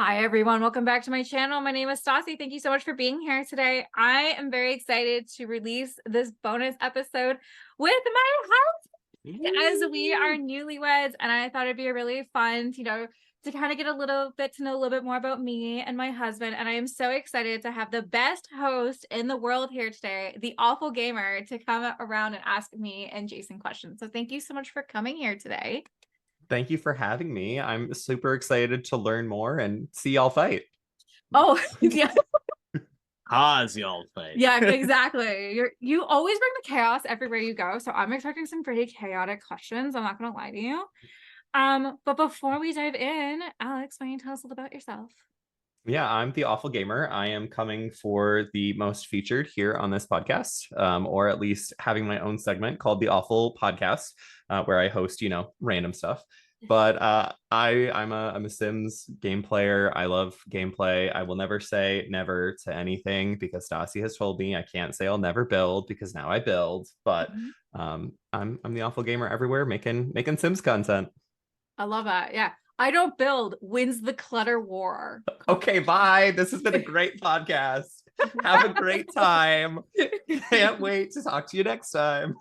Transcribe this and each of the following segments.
Hi, everyone. Welcome back to my channel. My name is Stassi. Thank you so much for being here today. I am very excited to release this bonus episode with my husband as we are newlyweds. And I thought it'd be a really fun, to kind of get a little bit to know a little bit more about me and my husband. And I am so excited to have the best host in the world here today, the Awful Gaymer, to come around and ask me and Jason questions. So thank you so much for coming here today. Thank you for having me. I'm super excited to learn more and see y'all fight. Oh, yeah. Cause y'all fight. Yeah, exactly. You always bring the chaos everywhere you go. So I'm expecting some pretty chaotic questions. I'm not gonna lie to you. But before we dive in, Alex, why don't you tell us a little about yourself? Yeah, I'm the Awful Gaymer. I am coming for the most featured here on this podcast, or at least having my own segment called the Awful Podcast, where I host, random stuff. But I'm a Sims game player. I love gameplay. I will never say never to anything because Stassi has told me I can't say I'll never build because now I build. But I'm the Awful Gaymer everywhere, making Sims content. I love that. Yeah. I don't build, wins the clutter war. Okay, bye. This has been a great podcast. Have a great time. Can't wait to talk to you next time.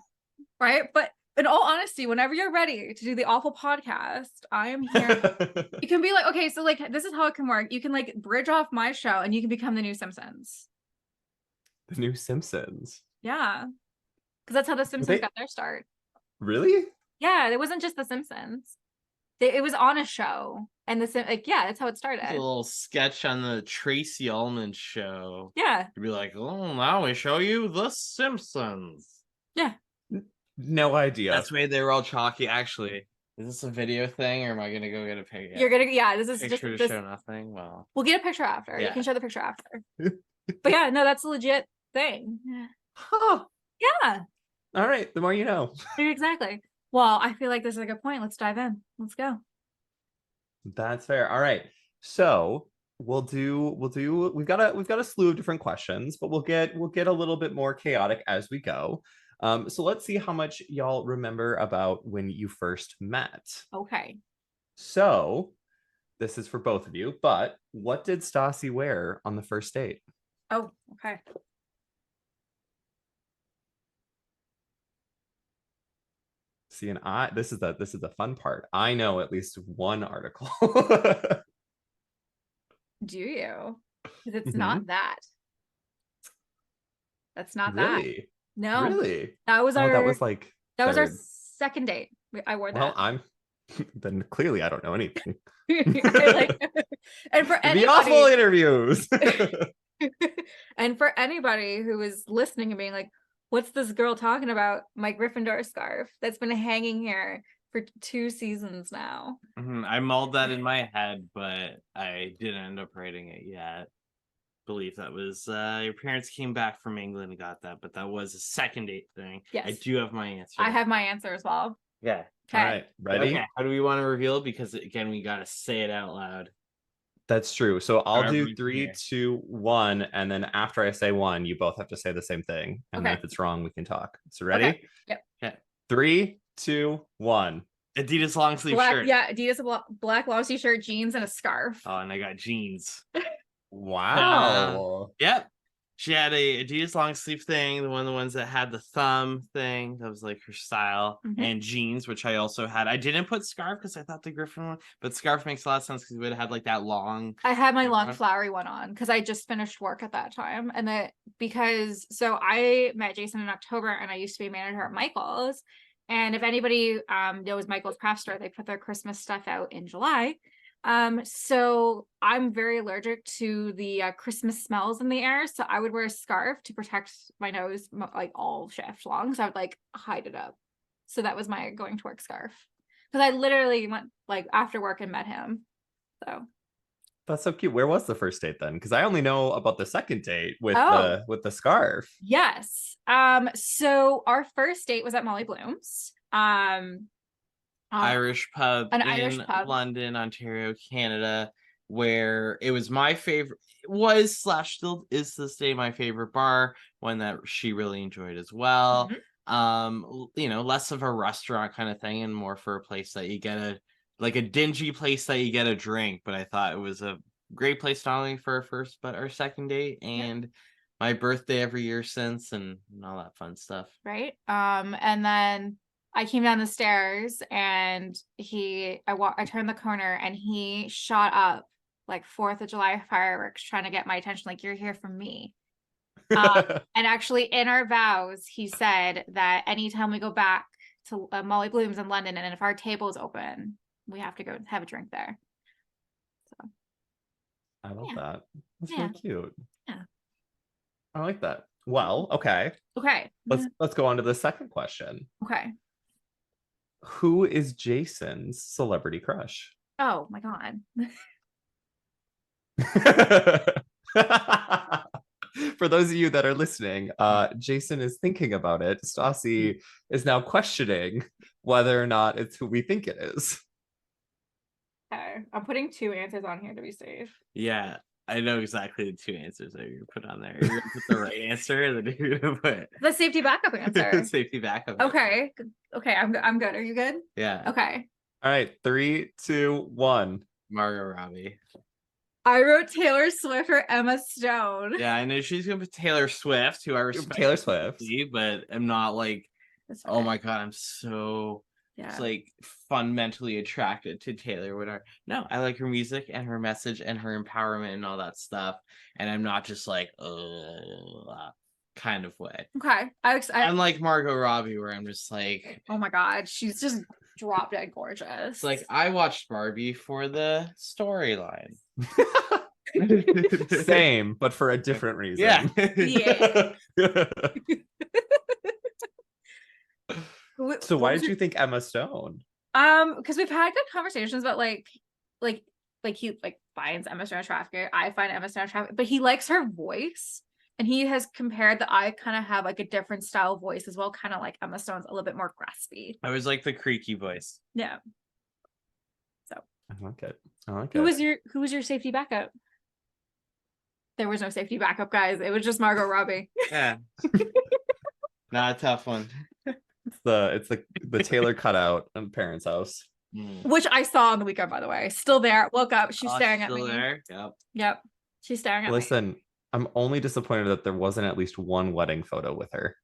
Right? But in all honesty, whenever you're ready to do the Awful Podcast, I am here. You can be like, okay, so like this is how it can work. You can like bridge off my show and you can become the new Simpsons. The new Simpsons. Yeah. Because that's how the Simpsons got their start. Really? Yeah, it wasn't just the Simpsons. It was on a show, and that's how it started. A little sketch on the Tracy Ullman show. Yeah, you'd be like, oh, now we show you the Simpsons. Yeah, no idea. That's why they were all chalky. Actually, is this a video thing, or am I gonna go get a picture? You're gonna, yeah. This is picture just to this... show nothing. Well, we'll get a picture after. Yeah. You can show the picture after. But yeah, no, that's a legit thing. Huh. Yeah. All right. The more you know. Exactly. Well, I feel like this is a good point. Let's dive in. Let's go. That's fair. All right. So we've got a slew of different questions, but we'll get a little bit more chaotic as we go. So let's see how much y'all remember about when you first met. Okay. So this is for both of you, but what did Stassi wear on the first date? Oh, okay. See, and this is the fun part. I know at least one article. Do you? Because it's not that. That's not really? That. No. Really? That was our. That was like. That was our second date. I wore that. Well, then clearly I don't know anything. And for anybody, the awful interviews. And for anybody who is listening and being like, what's this girl talking about? My Gryffindor scarf that's been hanging here for 2 seasons now. I mulled that in my head, but I didn't end up writing it yet. Believe that was your parents came back from England and got that, but that was a second date thing. Yes. I do have my answer. I have my answer as well. Yeah. Okay. All right. Ready? Okay. How do we want to reveal it? Because again, we got to say it out loud. That's true. So I'll do 3, 2, 1, and then after I say 1, you both have to say the same thing. And then if it's wrong, we can talk. So ready? Okay. Yep. Okay. 3, 2, 1. Adidas long sleeve shirt. Yeah, Adidas black long sleeve shirt, jeans, and a scarf. Oh, and I got jeans. Wow. Yep. She had a Adidas long sleeve thing, one of the ones that had the thumb thing. That was like her style. And jeans, which I also had. I didn't put scarf because I thought the Griffin one, but scarf makes a lot of sense because we would have had like that long. I had my long flowery one on because I just finished work at that time. And so I met Jason in October and I used to be a manager at Michael's. And if anybody knows Michael's craft store, they put their Christmas stuff out in July. So I'm very allergic to the Christmas smells in the air. So I would wear a scarf to protect my nose like all shift long. So I would like hide it up. So that was my going to work scarf. Because I literally went like after work and met him. So that's so cute. Where was the first date then? Because I only know about the second date with the scarf. Yes. So our first date was at Molly Bloom's. Irish pub in Irish pub. London, Ontario, Canada, where it was my favorite, still is this day my favorite bar, one that she really enjoyed as well. Less of a restaurant kind of thing and more for a place that you get a dingy place that you get a drink, but I thought it was a great place not only for our first but our second date, and my birthday every year since, and all that fun stuff. Right. And then I came down the stairs and I turned the corner and he shot up like 4th of July fireworks trying to get my attention, like, you're here for me. And actually in our vows, he said that anytime we go back to Molly Bloom's in London, and if our table is open, we have to go have a drink there. So I love that. That's Yeah. really cute. Yeah. I like that. Well, okay. Okay. Let's go on to the second question. Okay. Who is Jason's celebrity crush? Oh my God. For those of you that are listening, Jason is thinking about it. Stassi is now questioning whether or not it's who we think it is. Okay. I'm putting 2 answers on here to be safe. Yeah, I know exactly the 2 answers that you're gonna put on there. You're gonna put the right answer, and then you're gonna put The safety backup answer. safety backup. Okay. Okay. I'm good. Are you good? Yeah. Okay. All right, 3, 2, 1. Margot Robbie. I wrote Taylor Swift or Emma Stone. Yeah, I know she's gonna put Taylor Swift, who I respect, Taylor Swift, but I'm not like, That's oh okay. my God, I'm so Yeah. like fundamentally attracted to Taylor. Whatever. No, I like her music and her message and her empowerment and all that stuff. And I'm not just like, kind of way. Okay. Unlike Margot Robbie, where I'm just like, oh my God, she's just drop dead gorgeous. it's like I watched Barbie for the storyline. same, but for a different reason. Yeah. Yeah. So why did you think Emma Stone? Because we've had good conversations about like he like finds Emma Stone attractive. I find Emma Stone attractive, but he likes her voice. And he has compared that I kind of have like a different style voice as well, kind of like Emma Stone's, a little bit more graspy. I was like the creaky voice. Yeah. So I like it. I like who it. was your safety backup? There was no safety backup, guys. It was just Margot Robbie. Yeah. Not a tough one. It's the Taylor cutout in parents' house. Which I saw on the weekend, by the way. Still there. Woke up. She's staring at me. Still there? Yep. Yep. She's staring at me. Listen, I'm only disappointed that there wasn't at least one wedding photo with her.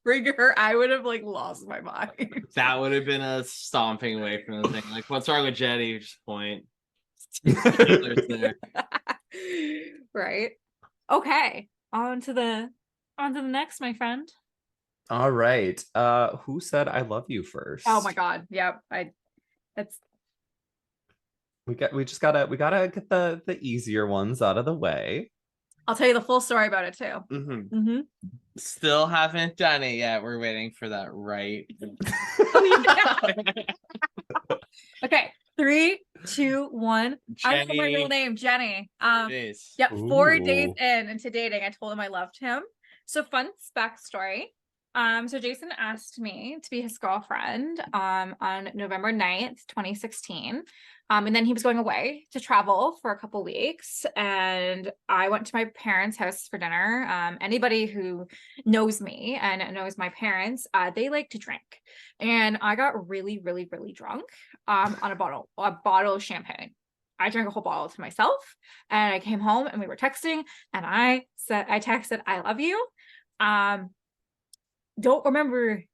Bring her, I would have like lost my mind. That would have been a stomping away from the thing. Like, what's wrong with Jenny? Just point. There. Right. Okay. On to the next, my friend. All right. Who said I love you first? Oh my God. Yep. We gotta get the easier ones out of the way. I'll tell you the full story about it too. Mm-hmm. Still haven't done it yet. We're waiting for that right. Okay, 3, 2, 1. Jenny. I'm my real name, Jenny. Yep, Ooh. 4 days into dating, I told him I loved him. So fun backstory. So Jason asked me to be his girlfriend on November 9th, 2016. And then he was going away to travel for a couple weeks. And I went to my parents' house for dinner. Anybody who knows me and knows my parents, they like to drink. And I got really, really, really drunk on a bottle of champagne. I drank a whole bottle to myself. And I came home and we were texting. And I texted, I love you. Don't remember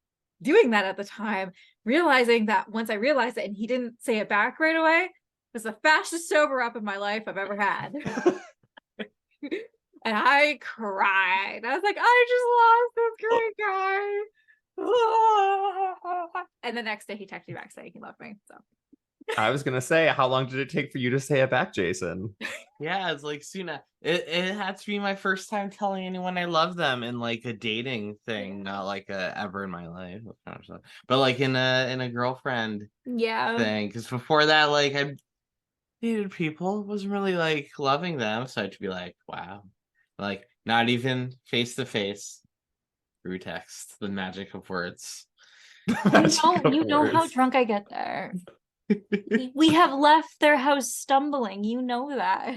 doing that at the time, realizing that once I realized it and he didn't say it back right away, it was the fastest sober up in my life I've ever had. And I cried. I was like, I just lost this great guy. And the next day he texted me back saying he loved me. So I was gonna say, how long did it take for you to say it back, Jason? Yeah, it's like soon. It had to be my first time telling anyone I love them in like a dating thing, not like ever in my life, but like in a girlfriend thing. Because before that, like I dated people, wasn't really like loving them, so I had to be like, wow, like not even face to face, through text, the magic of words. You know how drunk I get there. We have left their house stumbling. You know that.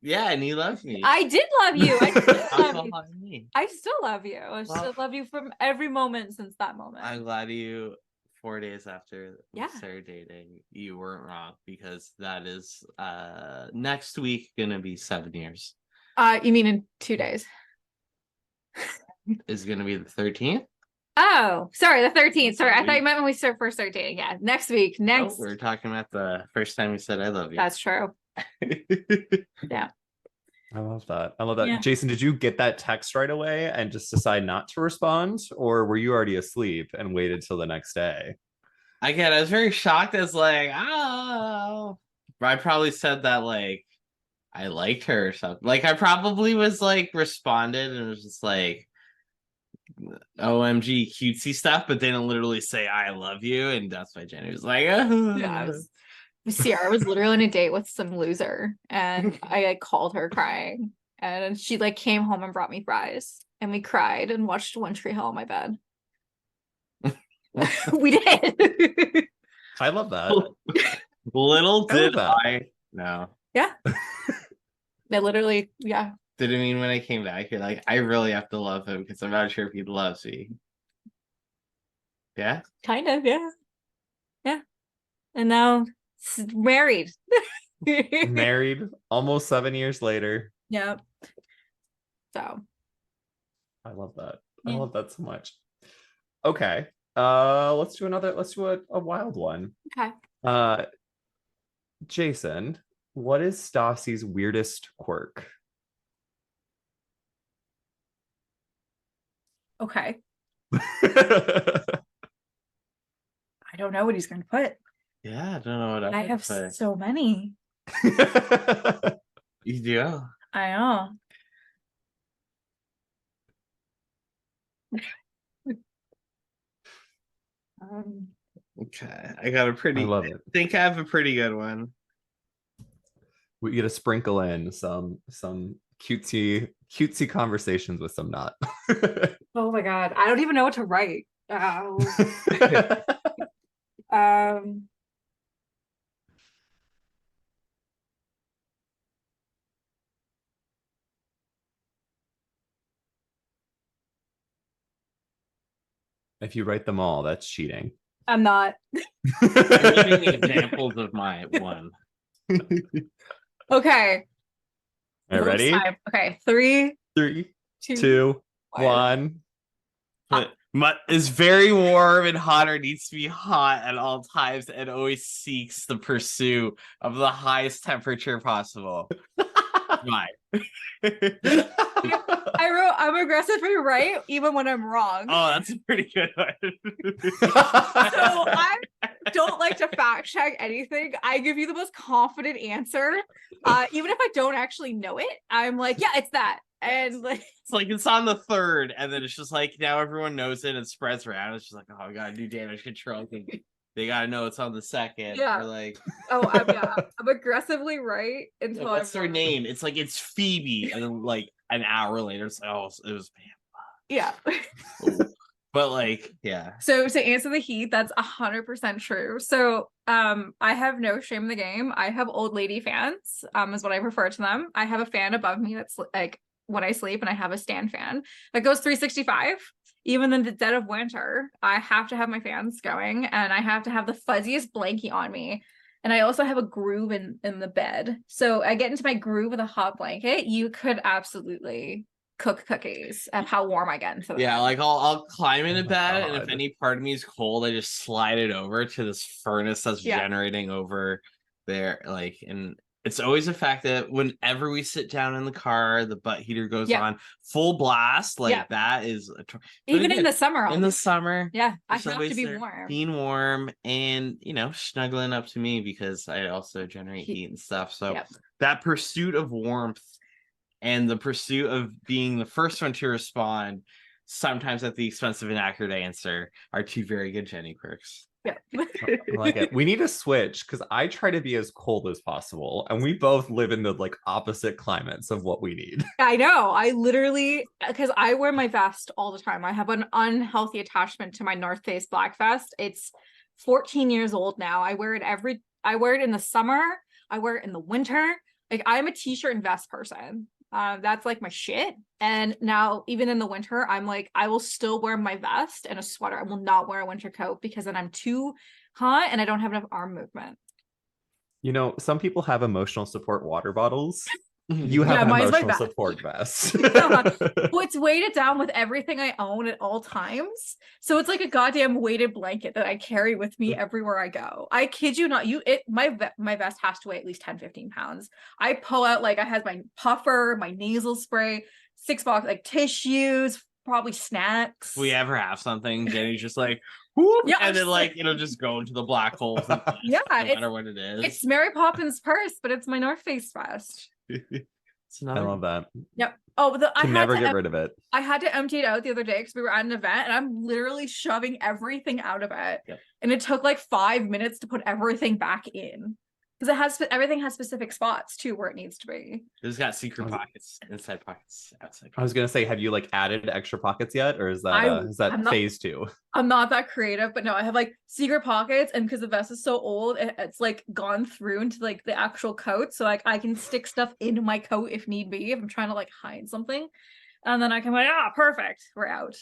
Yeah, and he loved me. I did love you. I still love you. Me. I still love you. I still love you from every moment since that moment. I'm glad you 4 days after we Yeah. started dating. You weren't wrong, because that is next week gonna be 7 years. You mean in 2 days? Is gonna be the 13th. Oh, sorry, the 13th. Sorry, I thought you meant when we first started dating. Yeah, next week. Next. We were talking about the first time you said I love you. That's true. Yeah. I love that. I love that. Yeah. Jason, did you get that text right away and just decide not to respond, or were you already asleep and waited till the next day? Again, I was very shocked. As like, oh, I probably said that like I liked her or something. Like I probably was like responded and was just like OMG cutesy stuff, but didn't literally say I love you. And that's why Jenny was like, oh. Yeah. Sierra was literally on a date with some loser, and I like called her crying, and she like came home and brought me fries, and we cried and watched One Tree Hill on my bed. We did. I love that. Little did that. I know. Yeah. They literally, yeah. Didn't mean when I came back, you're like, I really have to love him because I'm not sure if he loves me. Yeah? Kind of, yeah. Yeah. And now married. Married almost 7 years later. Yep. So I love that. Yeah. I love that so much. Okay. Let's do a wild one. okay. Jason, what is Stassi's weirdest quirk? Okay. I don't know what he's gonna put. Yeah, I don't know what I have so many. You do? I know. Okay, I got a pretty. I love it. I think I have a pretty good one. We get to sprinkle in some cutesy conversations with some not. Oh my god, I don't even know what to write. If you write them all, that's cheating. I'm not. I'm giving examples of my one. Okay. All right, ready? Okay, 3, 2, 1. Mutt is very warm and hot, or needs to be hot at all times, and always seeks the pursuit of the highest temperature possible. Why? I wrote I'm aggressively right even when I'm wrong. Oh, that's a pretty good one. So I don't like to fact check anything. I give you the most confident answer. Even if I don't actually know it, I'm like, yeah, it's that. And like it's on the 3rd, and then it's just like now everyone knows it and spreads around. It's just like, oh, we gotta do damage control. They gotta know it's on the 2nd. Yeah. Or like, I'm aggressivly right until what's her name? It's like it's Phoebe, and then like an hour later, it's like, oh, it was Pam. Yeah. But like, yeah. So to answer the heat, that's 100% true. So I have no shame in the game. I have old lady fans, is what I refer to them. I have a fan above me that's like when I sleep, and I have a stand fan that goes 365. Even in the dead of winter, I have to have my fans going, and I have to have the fuzziest blankie on me. And I also have a groove in the bed. So I get into my groove with a hot blanket. You could absolutely cook cookies at how warm I get into them. Yeah, like I'll climb into Oh my bed, and if God. any part of me is cold, I just slide it over to this furnace that's generating over there. Like, and it's always a fact that whenever we sit down in the car, the butt heater goes on full blast. Like that is even in the summer. In the summer, yeah, I it's have always to be there, warm. being warm, and snuggling up to me because I also generate heat and stuff. So that pursuit of warmth and the pursuit of being the first one to respond, sometimes at the expense of an accurate answer, are two very good Jenny quirks. Yeah. I like it. We need to switch because I try to be as cold as possible, and we both live in the like opposite climates of what we need. I know. I literally, because I wear my vest all the time. I have an unhealthy attachment to my North Face black vest. It's 14 years old now. I wear it in the summer. I wear it in the winter. Like I'm a t-shirt and vest person. That's like my shit. And now even in the winter, I'm like, I will still wear my vest and a sweater. I will not wear a winter coat because then I'm too hot and I don't have enough arm movement. You know, some people have emotional support water bottles. You have Yeah, an mine's my emotional vest. support vest. Yeah. Well, it's weighted down with everything I own at all times. So it's like a goddamn weighted blanket that I carry with me everywhere I go. I kid you not. My vest has to weigh at least 10, 15 pounds. I pull out like I have my puffer, my nasal spray, 6 box like tissues, probably snacks. If we ever have something, Jenny's just like, whoop, Yeah, and then like, it'll just go into the black holes. Yeah, no matter what it is. It's Mary Poppins' purse, but it's my North Face vest. It's I another love that. Yep. Oh, Can never get rid of it. I had to empty it out the other day because we were at an event and I'm literally shoving everything out of it. Yep. And it took like 5 minutes to put everything back in. Because everything has specific spots too where it needs to be. It's got secret pockets, inside pockets, outside pockets. I was gonna say, have you like added extra pockets yet, or is that I'm not- phase 2? I'm not that creative, but no, I have like secret pockets, and because the vest is so old, it's like gone through into like the actual coat, so like I can stick stuff into my coat if need be, if I'm trying to like hide something, and then I can like, perfect, we're out.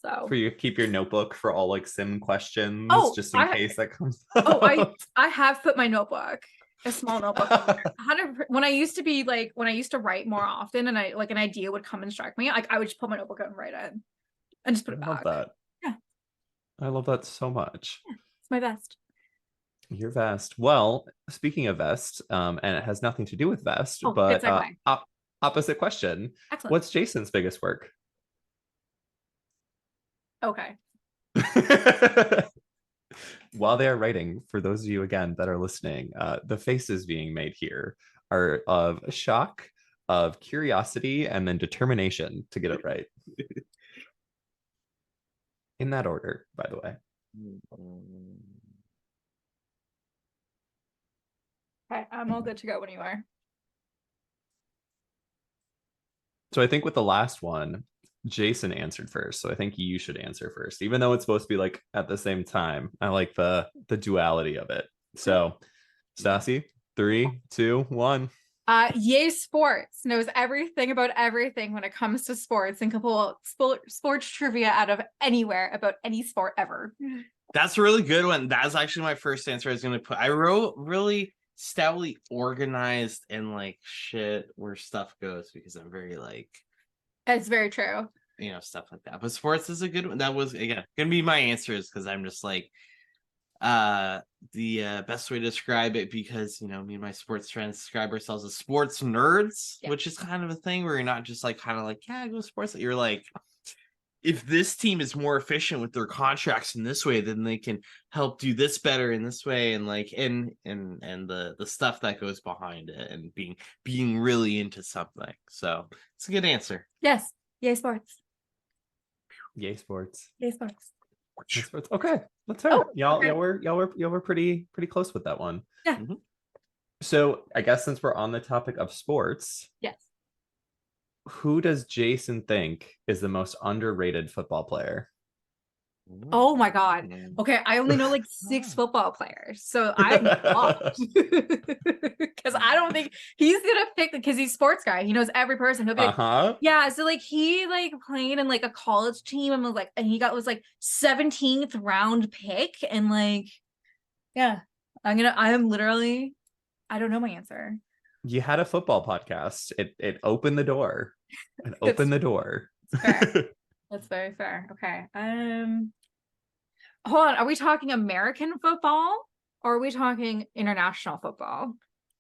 So For you keep your notebook for all like sim questions, just in case that comes up. I have put my notebook, a small notebook. 100. When I used to write more often, and I like an idea would come and strike me, like I would just put my notebook out and write it, and just put it back. I love that. Yeah, I love that so much. Yeah, it's my vest. Your vest. Well, speaking of vest, and it has nothing to do with vest, Good but segue. opposite question. Excellent. What's Jason's biggest work? Okay. While they are writing, for those of you again that are listening, the faces being made here are of shock, of curiosity, and then determination to get it right. In that order, by the way. Okay, I'm all good to go when you are. So I think with the last one, Jason answered first. So I think you should answer first, even though it's supposed to be like at the same time. I like the duality of it. So Stassi, 3, 2, 1. Yay Sports knows everything about everything when it comes to sports and can pull sports trivia out of anywhere about any sport ever. That's a really good one. That's actually my first answer I was going to put. I wrote really stoutly organized and like shit where stuff goes because I'm very like. It's very true. You know, stuff like that. But sports is a good one. That was, again, going to be my answers because I'm just like, the best way to describe it, because you know me and my sports friends describe ourselves as sports nerds, which is kind of a thing where you're not just like kind of like, yeah, go sports. You're like, if this team is more efficient with their contracts in this way, then they can help do this better in this way, and like and the stuff that goes behind it, and being really into something. So it's a good answer. Yes. Yay Sports. Yay Sports. Yay Sports. Yay Sports. Okay, let's start. Y'all were pretty close with that one. Yeah. Mm-hmm. So I guess since we're on the topic of sports, yes, who does Jason think is the most underrated football player? Oh my god. Okay, I only know like 6 football players, so I'm lost. Because I don't think he's gonna pick, because he's a sports guy. He knows every person. He'll be like, yeah. So like he like played in like a college team and he was like 17th round pick, and like, yeah. I don't know my answer. You had a football podcast. It opened the door. It opened the door. Fair. That's very fair. Okay. Hold on. Are we talking American football or are we talking international football?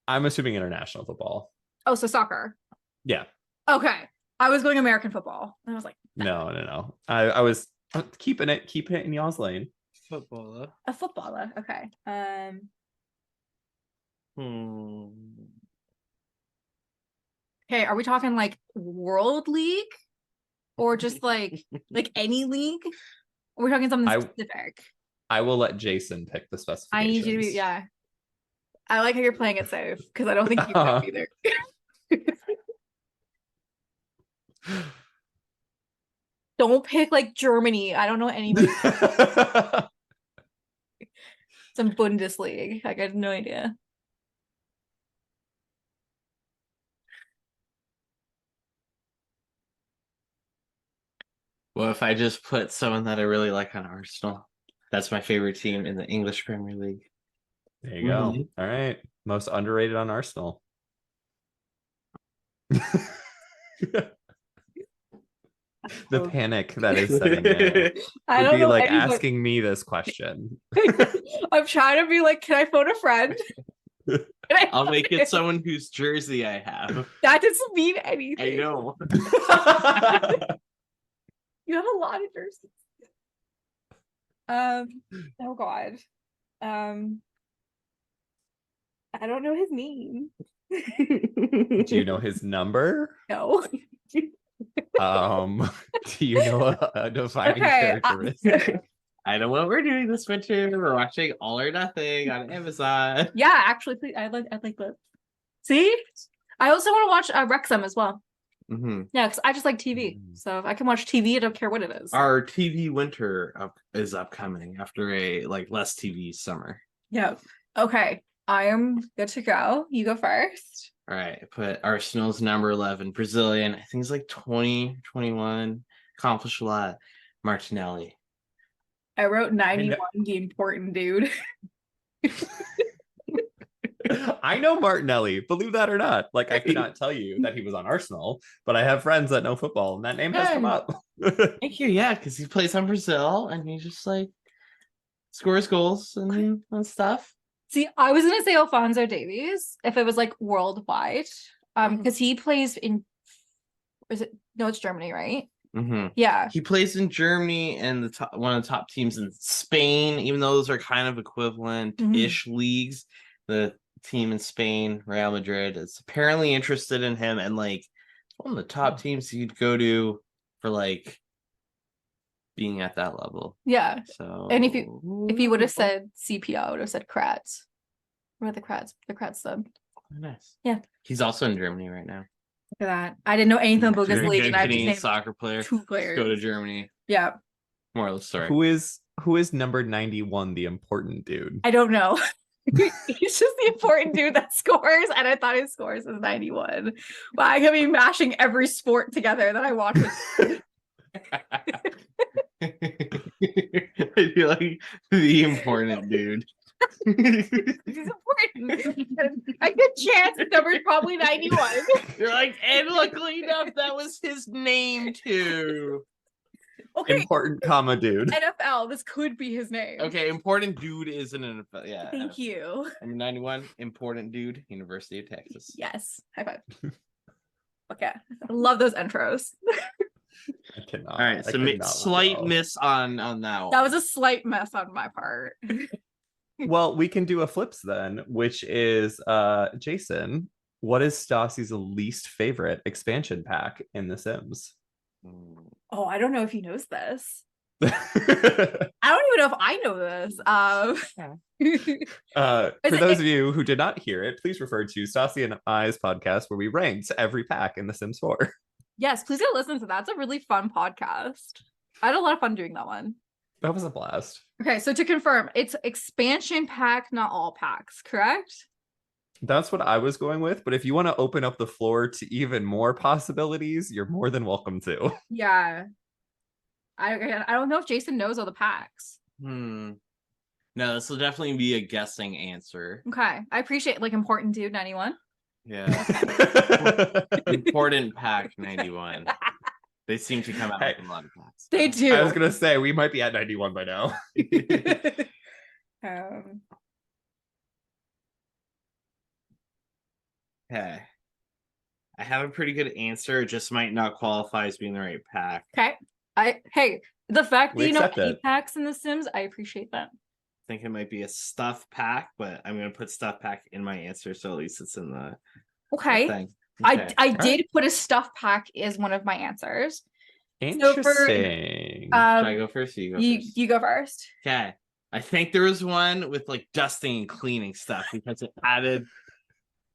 I'm assuming international football. Oh, so soccer. Yeah. Okay. I was going American football. And I was like, no. I was keeping it in y'all's lane. Footballer. A footballer. Okay. Okay, are we talking like World League or just like any league? Or are we talking something specific? I will let Jason pick the specifications. I need you to be, yeah. I like how you're playing it safe because I don't think you can either. Don't pick like Germany. I don't know anybody. Some Bundesliga. Like I have no idea. Well, if I just put someone that I really like on Arsenal, that's my favorite team in the English Premier League. There you go. All right. Most underrated on Arsenal. The panic that is setting in. I Would don't be know like anybody. asking me this question. I'm trying to be like, can I phone a friend? I'll make it someone whose jersey I have. That doesn't mean anything. I know. You have a lot of jerseys. Oh God. I don't know his name. Do you know his number? No. Do you know a defining characteristic? I know what we're doing this winter. We're watching All or Nothing on Amazon. Yeah, actually, please, I'd like that. See? I also want to watch Wrexham as well. Mm-hmm. Yeah, because I just like TV. So if I can watch TV, I don't care what it is. Our TV winter is upcoming after a less TV summer. Yeah. Okay. I am good to go. You go first. All right. I put Arsenal's number 11, Brazilian. I think he's like 20, 21. Accomplished a lot. Martinelli. I wrote 91, the important dude. I know Martinelli, believe that or not. Like, I cannot tell you that he was on Arsenal, but I have friends that know football, and that name has come up. Thank you. Yeah, because he plays on Brazil, and he just scores goals and stuff. See, I was gonna say Alphonso Davies if it was like worldwide, because he plays in. No, it's Germany, right? Mm-hmm. Yeah, he plays in Germany and one of the top teams in Spain, even though those are kind of equivalent-ish leagues. The team in Spain, Real Madrid, is apparently interested in him, and one of the top teams you'd go to for being at that level. Yeah. So, and if you would have said CPO, I would have said Kratz. What are the Kratz sub? Oh, nice. Yeah. He's also in Germany right now. Look at that. I didn't know anything about Bundesliga. Good Canadian soccer player. 2 players. Go to Germany. Yeah. Moral of the story. Who is number 91, the important dude? I don't know. He's just the important dude that scores, and I thought his scores was 91. But I could be mashing every sport together that I watch. I feel like the important dude. He's important. A good chance his number's probably 91. You're and luckily enough, that was his name too. Okay. Important comma dude. NFL, this could be his name. Okay, important dude is an NFL. Yeah. Thank you. I'm 91, important dude, University of Texas. Yes. High five. Okay. I love those intros. I cannot. All right, so slight miss on that one. That was a slight mess on my part. Well, we can do a flips then, which is Jason, what is Stassi's least favorite expansion pack in The Sims? Oh, I don't know if he knows this. I don't even know if I know this. For those of you who did not hear it, please refer to Stassi and I's podcast where we ranked every pack in The Sims 4. Yes, please go listen to that. It's a really fun podcast. I had a lot of fun doing that one. That was a blast. Okay, so to confirm, it's expansion pack, not all packs, correct? That's what I was going with, but if you want to open up the floor to even more possibilities, you're more than welcome to. Yeah. I don't know if Jason knows all the packs. No, this will definitely be a guessing answer. Okay. I appreciate important dude 91. Yeah. Important pack 91. They seem to come out with a lot of packs. They do. I was gonna say we might be at 91 by now. Okay. I have a pretty good answer. It just might not qualify as being the right pack. Okay. The fact that you know any it. packs in The Sims, I appreciate that. I think it might be a stuff pack, but I'm gonna put stuff pack in my answer, so at least it's in the thing. Okay. I did put a stuff pack as one of my answers. Interesting. Should I go first? Or you go first? You go first. Okay. I think there was one with dusting and cleaning stuff because it added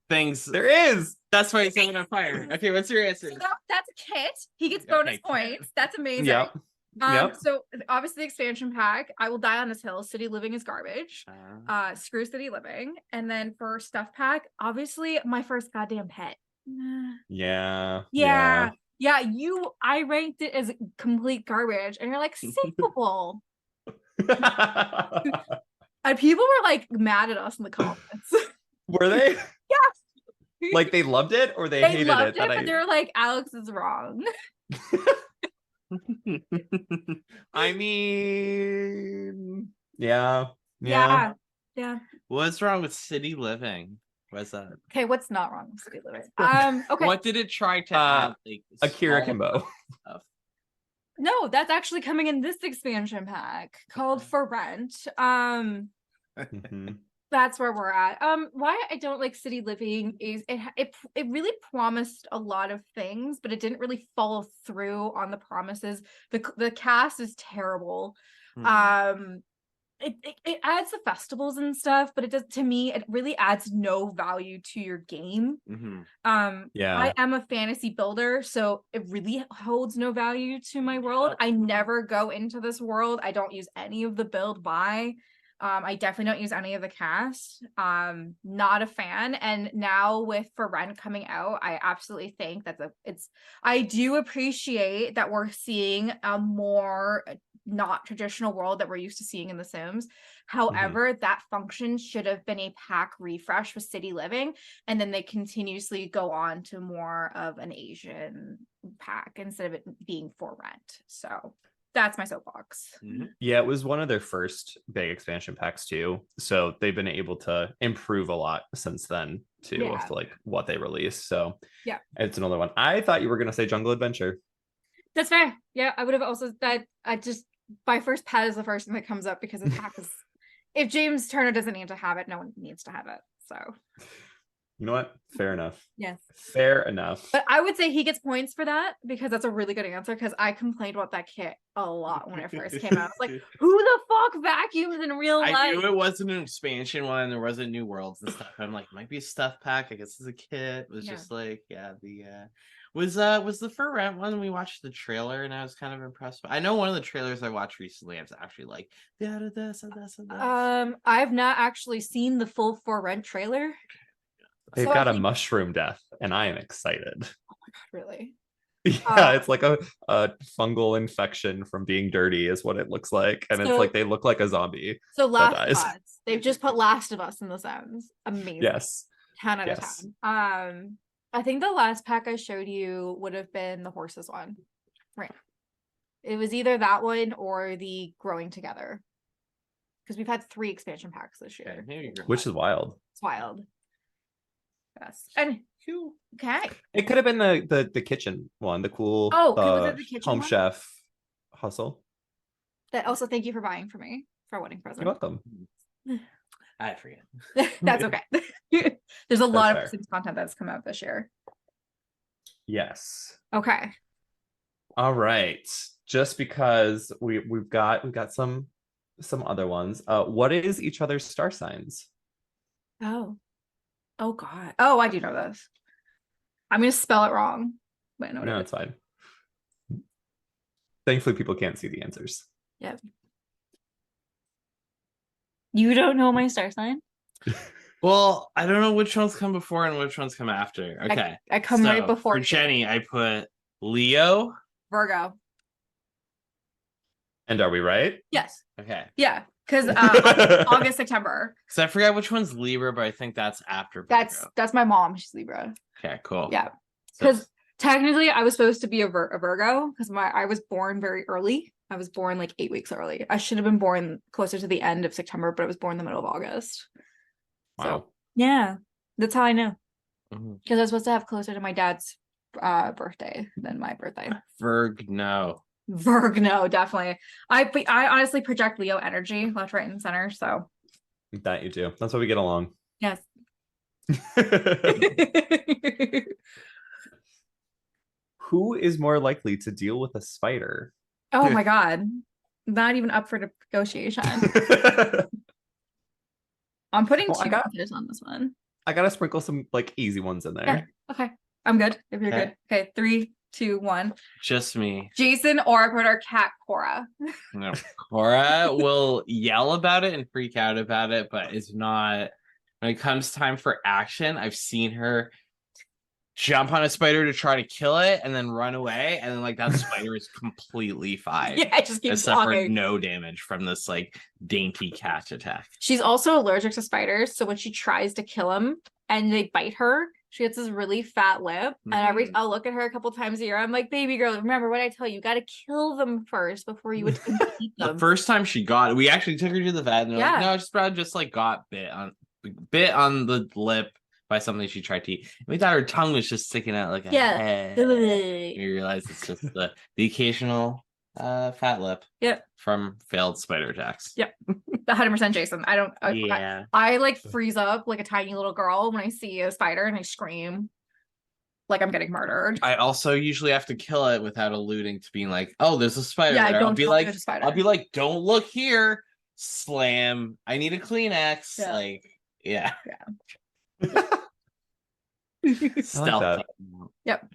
things. There is. That's why it's setting on fire. Okay, what's your answer? So that's a kit. He gets bonus points. That's amazing. Yep. So obviously the expansion pack, I Will Die on This Hill, City Living is Garbage. Screw City Living. And then for stuff pack, obviously my first goddamn pet. Yeah. Yeah, I ranked it as complete garbage, and you're like, savable. And people were like mad at us in the comments. Were they? Yes. Like they loved it or they They hated loved it? it, but they were like, Alex is wrong. I mean, yeah. Yeah. What's wrong with city living? What's that? Okay, what's not wrong with city living? Okay. What did it try to add? Like, Akira small Kimbo. stuff? No, that's actually coming in this expansion pack called For Rent. Mhm. That's where we're at. Why I don't like city living is it really promised a lot of things, but it didn't really follow through on the promises. The cast is terrible. It adds the festivals and stuff, but it does, to me, it really adds no value to your game. Yeah. I am a fantasy builder, so it really holds no value to my world. I never go into this world. I don't use any of the build buy. I definitely don't use any of the cast. Not a fan. And now with For Rent coming out, I absolutely think that I do appreciate that we're seeing a more not traditional world that we're used to seeing in The Sims. However, that function should have been a pack refresh with City Living, and then they continuously go on to more of an Asian pack instead of it being For Rent. So that's my soapbox. Yeah, it was one of their first big expansion packs too. So they've been able to improve a lot since then too, Yeah. with like what they released. So yeah, it's another one. I thought you were gonna say Jungle Adventure. that's fair. Yeah, I would have also that I just my first pet is the first thing that comes up because the pack is if James Turner doesn't need to have it, no one needs to have it. So You know what? Fair enough. yes. Fair enough. But I would say he gets points for that because that's a really good answer because I complained about that kit a lot when it first came out. I was like, who the fuck vacuums in real life? I knew it wasn't an expansion one. There wasn't new worlds and stuff. I'm like, might be a stuff pack. I guess it's a kit. It was just like, was the For Rent one? We watched the trailer and I was kind of impressed. I know one of the trailers I watched recently. I was actually like, this. I've not actually seen the full For Rent trailer. They've got a mushroom death, and I am excited. Oh my god, really? Yeah, it's like a fungal infection from being dirty is what it looks like. And it's like they look like a zombie. So Last of Us. They've just put Last of Us in the Sims. Amazing. Yes. 10 out of 10. I think the last pack I showed you would have been the horses one. Right. It was either that one or the Growing Together. Because we've had 3 expansion packs this year. Which is wild. It's wild. Yes. And okay. It could have been the kitchen one, the cool was it the kitchen home one? chef hustle. That also thank you for buying for me for a wedding present. You're welcome. I forget. That's okay. There's a lot of Sims content that's come out this year. Yes. Okay. All right. Just because we've got some other ones. What is each other's star signs? Oh god. Oh, I do know this. I'm gonna spell it wrong. But No, it's fine. Thankfully, people can't see the answers. Yep. You don't know my star sign? Well, I don't know which ones come before and which ones come after. Okay. I come right before for Jenny, I put Leo. Virgo. And are we right? Yes. Okay. Yeah. Because August, September. Because I forgot which one's Libra, but I think that's after Virgo. That's my mom. She's Libra. Okay, cool. Yeah. Because technically I was supposed to be a Virgo because I was born very early. I was born like 8 weeks early. I should have been born closer to the end of September, but I was born in the middle of August. Wow. So, yeah. That's how I know. Because I was supposed to have closer to my dad's birthday than my birthday. Virgo, definitely. I honestly project Leo energy left, right, and center. So that you do. That's why we get along. Yes. Who is more likely to deal with a spider? Oh my god. Not even up for negotiation. I'm putting 2 answers on this one. I gotta sprinkle some like easy ones in there. Yeah. Okay. I'm good. If you're good. Okay. 3, 2, 1. Just me. Jason or I put our cat Cora. No. Cora will yell about it and freak out about it, but it's not when it comes time for action. I've seen her jump on a spider to try to kill it and then run away, and then like that spider is completely fine. Yeah, it just keeps Except for walking. no damage from this like dainty catch attack. She's also allergic to spiders, so when she tries to kill them and they bite her, she gets this really fat lip. And I'll look at her a couple times a year. I'm like, baby girl, remember what I tell you? You got to kill them first before you would eat them. The first time she got it, we actually took her to the vet, and they're Yeah. like, no, it's probably just like got bit on the lip by something she tried to eat. We thought her tongue was just sticking out like a head. We realized it's just the occasional fat lip. Yep. From failed spider attacks. Yep. 100% Jason. Yeah. I like freeze up like a tiny little girl when I see a spider and I scream like I'm getting murdered. I also usually have to kill it without alluding to being like, oh, there's a spider Yeah, there. don't tell me there's a spider. I'll be like, don't look here. Slam. I need a Kleenex. Yeah. Like, yeah. Stealth. Stealth. Yep.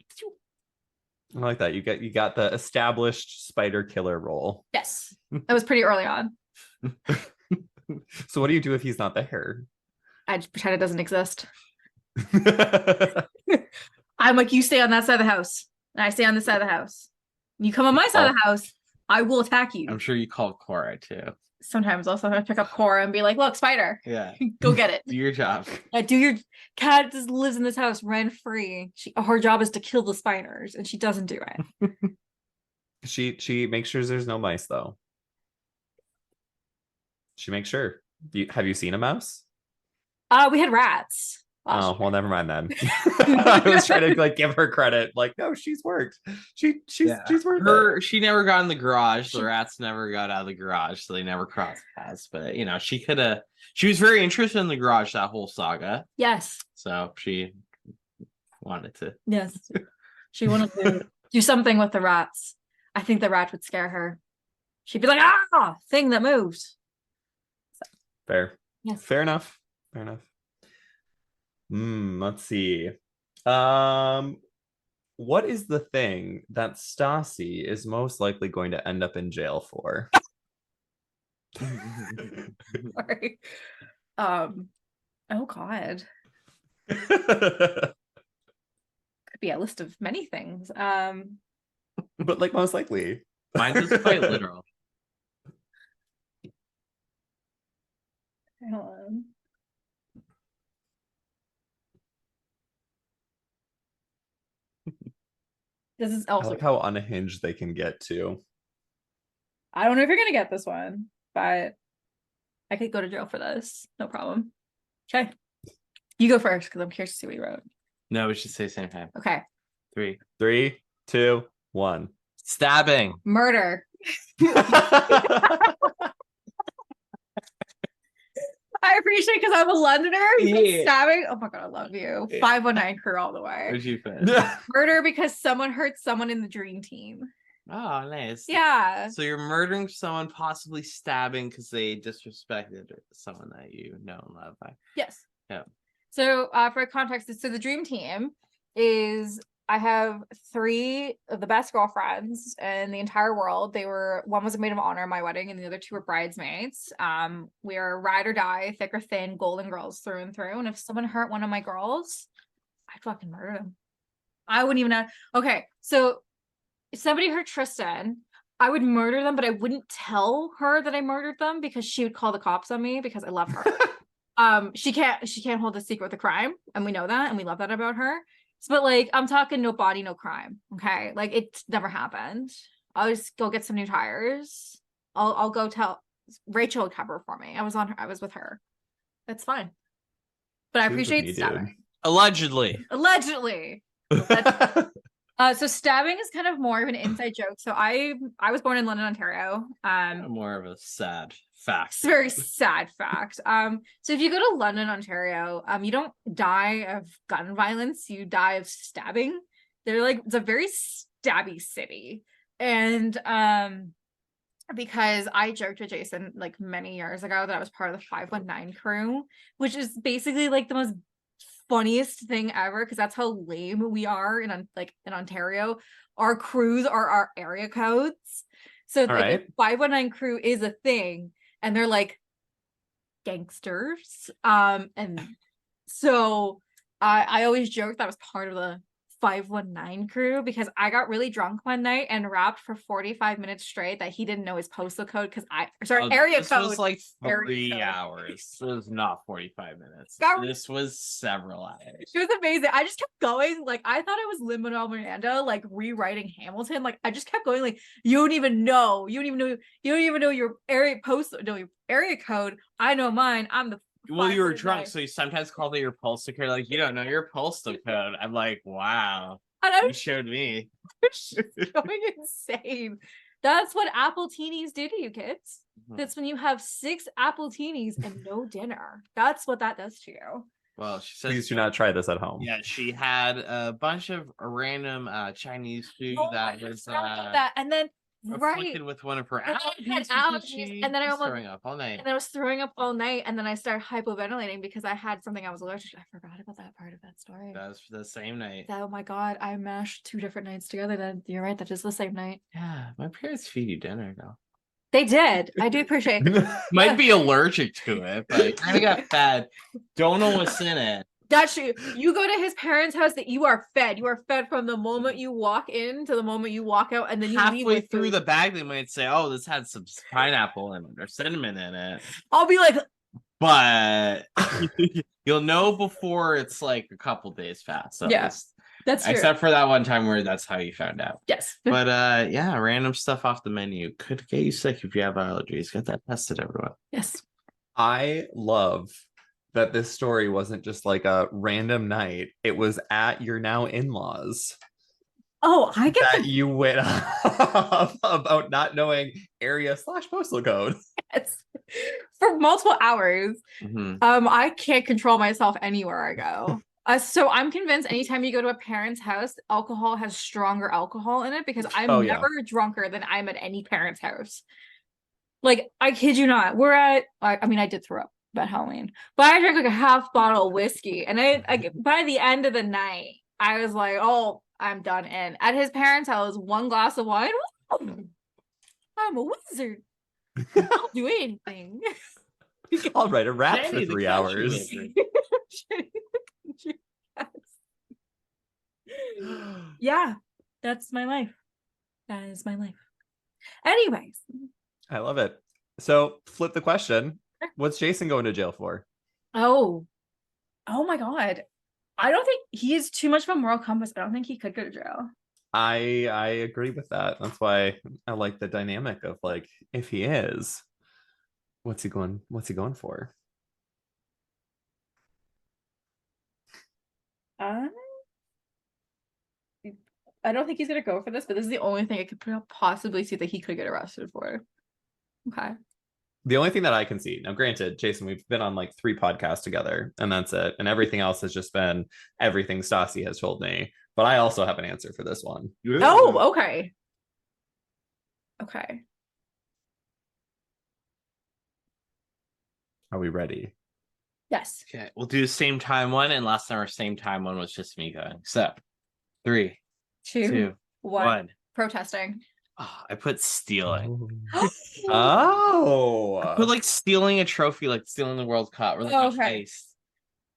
I like that. You got the established spider killer role. Yes. That was pretty early on. So what do you do if he's not there? I just pretend it doesn't exist. I'm like, you stay on that side of the house, and I stay on this side of the house. You come on my side of the house, I will attack you. I'm sure you call Cora too. Sometimes also I pick up Cora and be like, look, spider. Yeah. Go get it. Do your job. Do your cat just lives in this house rent free. Her job is to kill the spiders, and she doesn't do it. She makes sure there's no mice though. She makes sure. Have you seen a mouse? We had rats. Oh, well, never mind then. I was trying to like give her credit. Like, no, she's worked. She's worked. She never got in the garage. The rats never got out of the garage, so they never crossed paths. But you know, she was very interested in the garage that whole saga. Yes. So she wanted to. Yes. She wanted to do something with the rats. I think the rat would scare her. She'd be like, ah, thing that moves. Fair. Yes. Fair enough. Let's see. What is the thing that Stassi is most likely going to end up in jail for? Sorry. Oh God. But Could be a list of many things. like most likely. Mine is quite literal. Hold on. This is I also. like how unhinged they can get too. I don't know if you're gonna get this one, but I could go to jail for this. No problem. Okay. You go first because I'm curious to see what you wrote. No, we should say same time. Okay. 3, 3, 2, 1. Stabbing. Murder. I appreciate because I'm a Londoner. Yeah. Stabbing. Oh my God, I love you. Yeah. 519 crew all the way. What'd you finish? Murder because someone hurt someone in the dream team. Oh, nice. Yeah. So you're murdering someone, possibly stabbing because they disrespected someone that you know and love. Yes. Yeah. So for context, so the dream team is I have 3 of the best girlfriends in the entire world. One was a maid of honor at my wedding, and the other 2 were bridesmaids. We are ride or die, thick or thin, golden girls through and through. And if someone hurt one of my girls, I'd fucking murder them. I wouldn't even know. Okay, so if somebody hurt Tristan, I would murder them, but I wouldn't tell her that I murdered them because she would call the cops on me because I love her. She can't hold a secret with a crime, and we know that, and we love that about her. But like, I'm talking no body, no crime. Okay, like it's never happened. I'll just go get some new tires. I'll go tell Rachel would cover for me. I was with her. That's fine. But I appreciate stabbing. Allegedly. So stabbing is kind of more of an inside joke. So I was born in London, Ontario. More of a sad fact. It's a very sad fact. So if you go to London, Ontario, you don't die of gun violence, you die of stabbing. It's a very stabby city. And because I joked with Jason like many years ago that I was part of the 519 crew, which is basically like the most funniest thing ever because that's how lame we are in Ontario. Our crews are our area codes. So the 519 crew is a thing, and they're like gangsters. And so I always joke that I was part of the 519 crew because I got really drunk one night and rapped for 45 minutes straight that he didn't know his postal code because area this code. was like Area 3 code. hours. It was not 45 minutes. Got- This was several hours. It was amazing. I just kept going. Like, I thought I was Lin-Manuel Miranda, like rewriting Hamilton. Like, I just kept going, like, you don't even know your area code. I know mine. I'm the Well, you were 519. drunk, so you sometimes called it your postal code. Like, you don't know your postal code. I'm like, wow. And I You was showed me. going insane. That's what apple teenies do to you, kids. Mhm. That's when you have 6 apple teenies and no dinner. That's what that does to you. Well, she says, Please do not try this at home. yeah, she had a bunch of random Chinese food that I was forgot about that. And then afflicted with one of her And I had allergies. allergies, and then I was almost- throwing up all night. and I was throwing up all night, and then I started hypoventilating because I had something I was allergic to. I forgot about that part of that story. That was the same night. Oh my god, I mashed 2 different nights together. Then you're right, that is the same night. Yeah, my parents feed you dinner though. They did. I do appreciate Might be allergic to it, but kind of got fed. Don't know what's in it. That's true. You go to his parents' house that you are fed. You are fed from the moment you walk in to the moment you walk out, and then you leave Halfway with through food. the bag, they might say, "Oh, this had some pineapple in it or cinnamon in it," I'll be like, but you'll know before it's like a couple days past. So Yeah. that's true. except for that one time where that's how you found out. Yes. But yeah, random stuff off the menu could get you sick if you have allergies. Get that tested, everyone. Yes. I love that this story wasn't just like a random night. It was at your now in-laws Oh, I get that you went off about not knowing area/postal code. Yes. For multiple hours. Mhm. I can't control myself anywhere I go. So I'm convinced anytime you go to a parent's house, alcohol has stronger alcohol in it because I'm Oh, yeah. never drunker than I'm at any parent's house. Like, I kid you not. I mean, I did throw up about Halloween, but I drank like a half bottle of whiskey, and I by the end of the night, I was like, oh, I'm done in. At his parents' house, 1 glass of wine. I'm a wizard. I'll do anything. I'll write a rap for Jenny, the 3 country hours. wizard. Yeah, that's my life. That is my life. Anyways, I love it. So flip the question. What's Jason going to jail for? oh my god, I don't think he is too much of a moral compass. I don't think he could go to jail. I agree with that. That's why I like the dynamic of like, if he is, what's he going for? I don't think he's gonna go for this, but this is the only thing I could possibly see that he could get arrested for. Okay. The only thing that I can see now, granted, Jason, we've been on like 3 podcasts together, and that's it. And everything else has just been everything Stassi has told me. But I also have an answer for this one. Oh, okay. Okay. Are we ready? Yes. Okay, we'll do the same time one, and last time our same time one was just me going. So 3, 2, 2, 1. 1. Protesting. Oh, I put stealing. Oh. I put like stealing a trophy, like stealing the World Cup, or like a Okay. heist.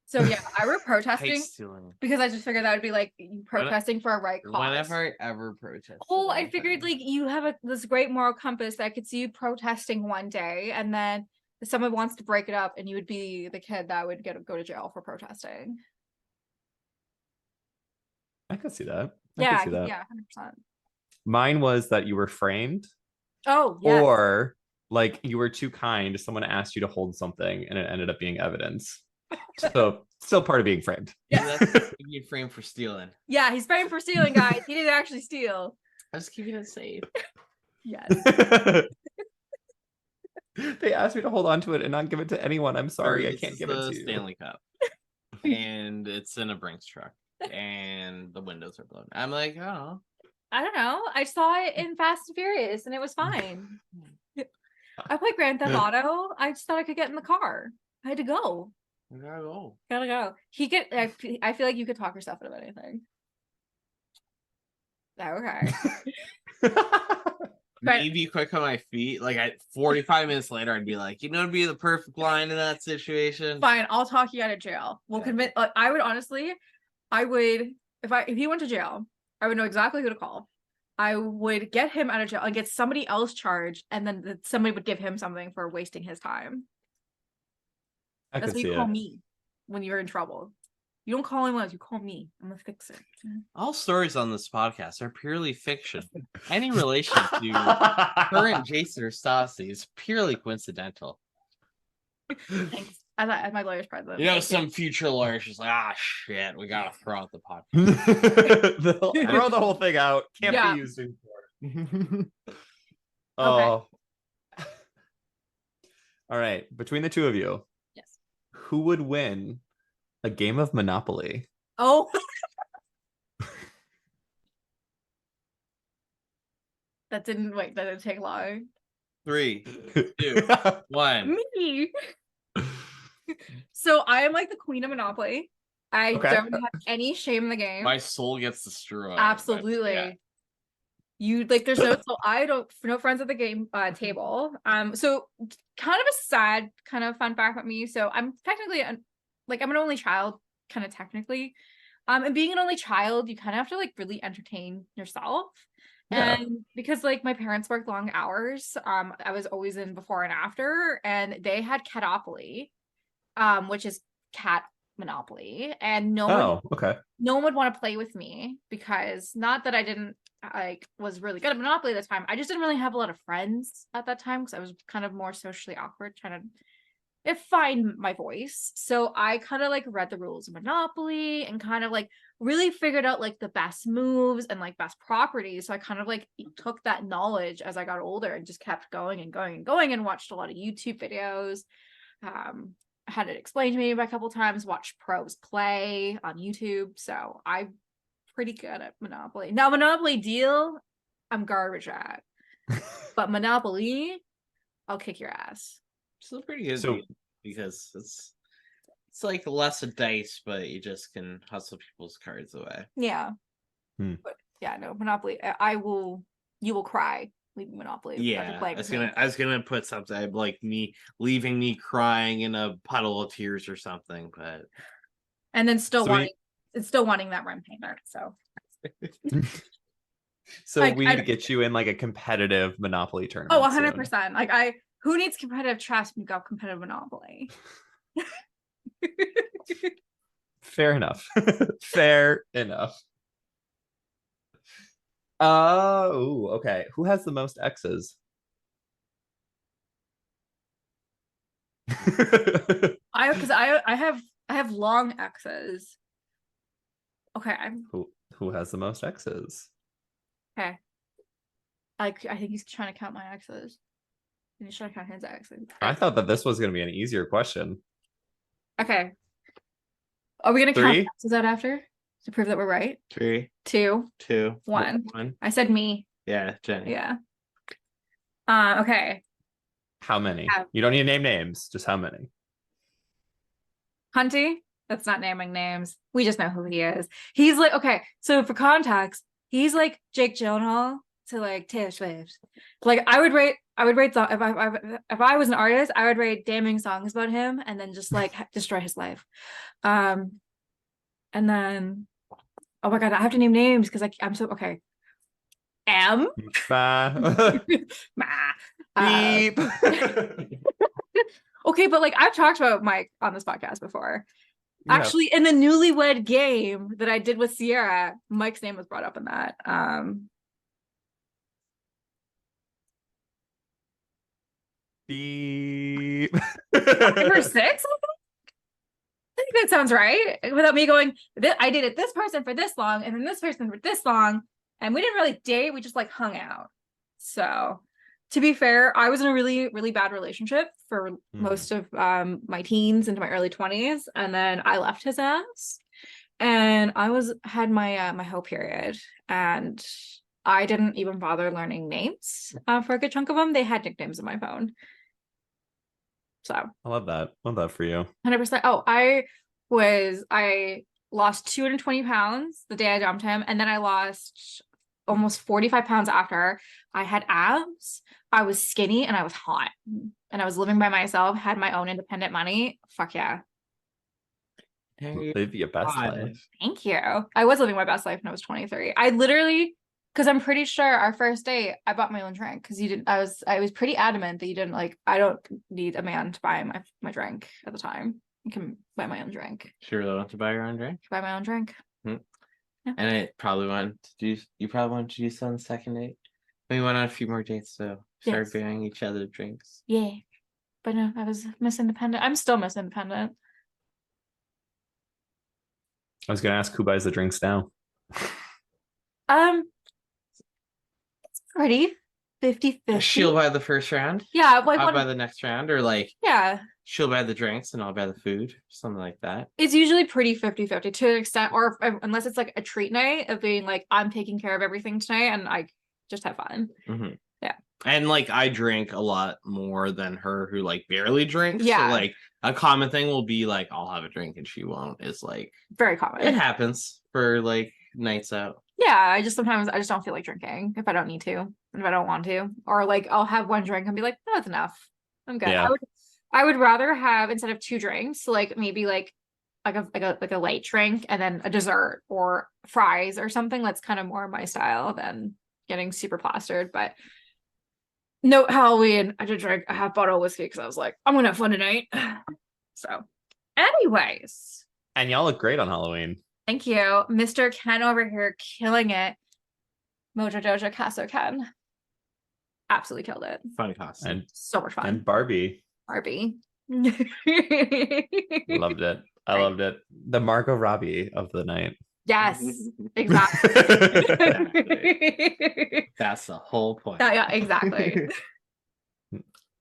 So yeah, I were protesting Heist stealing. because I just figured that would be like you protesting for a right cause. Whenever I ever protest. Oh, I figured like you have this great moral compass that I could see you protesting one day, and then someone wants to break it up, and you would be the kid that would go to jail for protesting. I could see that. Yeah, could see that. yeah, 100%. Mine was that you were framed, Oh, yes. or like you were too kind. Someone asked you to hold something, and it ended up being evidence. So still part of being framed. Yeah. That's you framed for stealing. Yeah, he's framed for stealing, guys. He didn't actually steal. I was keeping it safe. Yes. They asked me to hold on to it and not give it to anyone. I'm sorry, I This can't is give it the to you. Stanley Cup, and it's in a Brinks truck, and the windows are blown. I'm like, oh, I don't know. I saw it in Fast and Furious, and it was fine. I played Grand Theft Auto. I just thought I could get in the car. I had to go. I gotta go. Gotta go. I feel like you could talk yourself out of anything. Okay. But- maybe quick on my feet. Like 45 minutes later, I'd be like, it'd be the perfect line in that situation. Fine, I'll talk you out of jail. We'll convince. I would honestly, if he went to jail, I would know exactly who to call. I would get him out of jail and get somebody else charged, and then somebody would give him something for wasting his time. I That's could what see you call it. me when you're in trouble. You don't call anyone else, you call me. I'm gonna fix it. All stories on this podcast are purely fiction. Any relation to current Jason or Stassi is purely coincidental. Thanks. As my lawyer's president. Some future lawyer's just like, shit, we gotta throw out the podcast. They'll throw the whole thing out. Can't Yeah. be used in court. Okay. Oh. All right. Between the two of you, Yes. who would win a game of Monopoly? Oh. That didn't take long. 3, 2, 1. Me. So I am like the queen of Monopoly. I Okay. don't have any shame in the game. My soul gets destroyed. but, Absolutely. yeah. You like there's no so I don't no friends at the game table. So kind of a sad kind of fun fact about me. So I'm technically I'm an only child, kind of technically. And being an only child, you kind of have to like really entertain yourself. Yeah. And because like my parents worked long hours, I was always in before and after, and they had Catopoly, which is cat monopoly, and no one would want to play with me because not that I didn't was really good at Monopoly at the time. I just didn't really have a lot of friends at that time because I was kind of more socially awkward, trying to find my voice. So I kind of like read the rules of Monopoly and kind of like really figured out like the best moves and like best properties. So I kind of like took that knowledge as I got older and just kept going and going and going and watched a lot of YouTube videos. Had it explained to me a couple times, watched pros play on YouTube. So I'm pretty good at Monopoly. Now Monopoly Deal, I'm garbage at. But Monopoly, I'll kick your ass. Still pretty good So- because it's like less of dice, but you just can hustle people's cards away. Yeah. Hmm. But yeah, no, Monopoly. You will cry leaving Monopoly. after Yeah, playing with me. I was gonna put something like me leaving me crying in a puddle of tears or something, but And then still So wanting that rent payment. So So Like, we I- need to get you in like a competitive Monopoly tournament. 100%. Like who needs competitive chess when you got competitive Monopoly? Fair enough. Fair enough. Oh, okay. Who has the most X's? I have long X's. Okay, Who has the most X's? okay. I think he's trying to count my X's. And he's trying to count his X's. I thought that this was going to be an easier question. Okay. Are we gonna count Three? the X's out after to prove that we're right? 3, 2, 2, 1. 1. I said me. Yeah, Jenny. Yeah. Okay. How many? Yeah. You don't need to name names, just how many? Hunty, that's not naming names. We just know who he is. He's like, okay, so for context, he's like Jake Gyllenhaal to like Taylor Swift. Like I would rate if I was an artist, I would rate damning songs about him and then just like destroy his life. And then oh my god, I have to name names because I'm so okay. M. Bah. Beep. Okay, but like I've talked about Mike on this podcast before. Yeah. Actually, in the Newlywed Game that I did with Sierra, Mike's name was brought up in that. Beep. Number 6, I think that sounds right. Without me going, I dated this person for this long, and then this person for this long, and we didn't really date. We just like hung out. So, to be fair, I was in a really, really bad relationship for most of my teens into my early 20s, and then I left his ass, and I had my my hoe period, and I didn't even bother learning names for a good chunk of them. They had nicknames on my phone. So I love that. Love that for you. 100%. Oh, I lost 220 pounds the day I dumped him, and then I lost almost 45 pounds after. I had abs, I was skinny, and I was hot. And I was living by myself, had my own independent money. Fuck yeah. Live your best life. Thank you. I was living my best life when I was 23. I literally, because I'm pretty sure our first date, I bought my own drink because you didn't. I was pretty adamant that you didn't like. I don't need a man to buy my drink at the time. You can buy my own drink. She really wants to buy her own drink. Buy my own drink. And it probably wanted to do. You probably wanted to do so on the second date. We went on a few more dates, so started buying each other drinks. Yeah, but no, I was Miss Independent. I'm still Miss Independent. I was gonna ask who buys the drinks now. It's pretty 50-50. She'll buy the first round. Yeah, like I'll buy the next round, or like yeah. She'll buy the drinks and I'll buy the food, something like that. It's usually pretty 50-50 to an extent, or unless it's like a treat night of being like, I'm taking care of everything tonight and I just have fun. Mm-hmm. Yeah. And like I drink a lot more than her who like barely drinks. Yeah. So like a common thing will be like I'll have a drink and she won't. Is like very common. It happens for like nights out. Yeah, I just don't feel like drinking if I don't need to, if I don't want to. Or like I'll have one drink and be like, no, that's enough. I'm good. Yeah. I would rather have, instead of 2 drinks, like maybe like a light drink and then a dessert or fries or something that's kind of more my style than getting super plastered. But no, Halloween, I did drink a half bottle of whiskey because I was like, I'm gonna have fun tonight. So anyways. And y'all look great on Halloween. Thank you. Mr. Ken over here killing it. Mojo Dojo Casso Ken. Absolutely killed it. Funny costume. And so much fun. And Barbie. Barbie. Loved it. I loved it. The Margot Robbie of the night. Yes, exactly. That's the whole point. Yeah, exactly.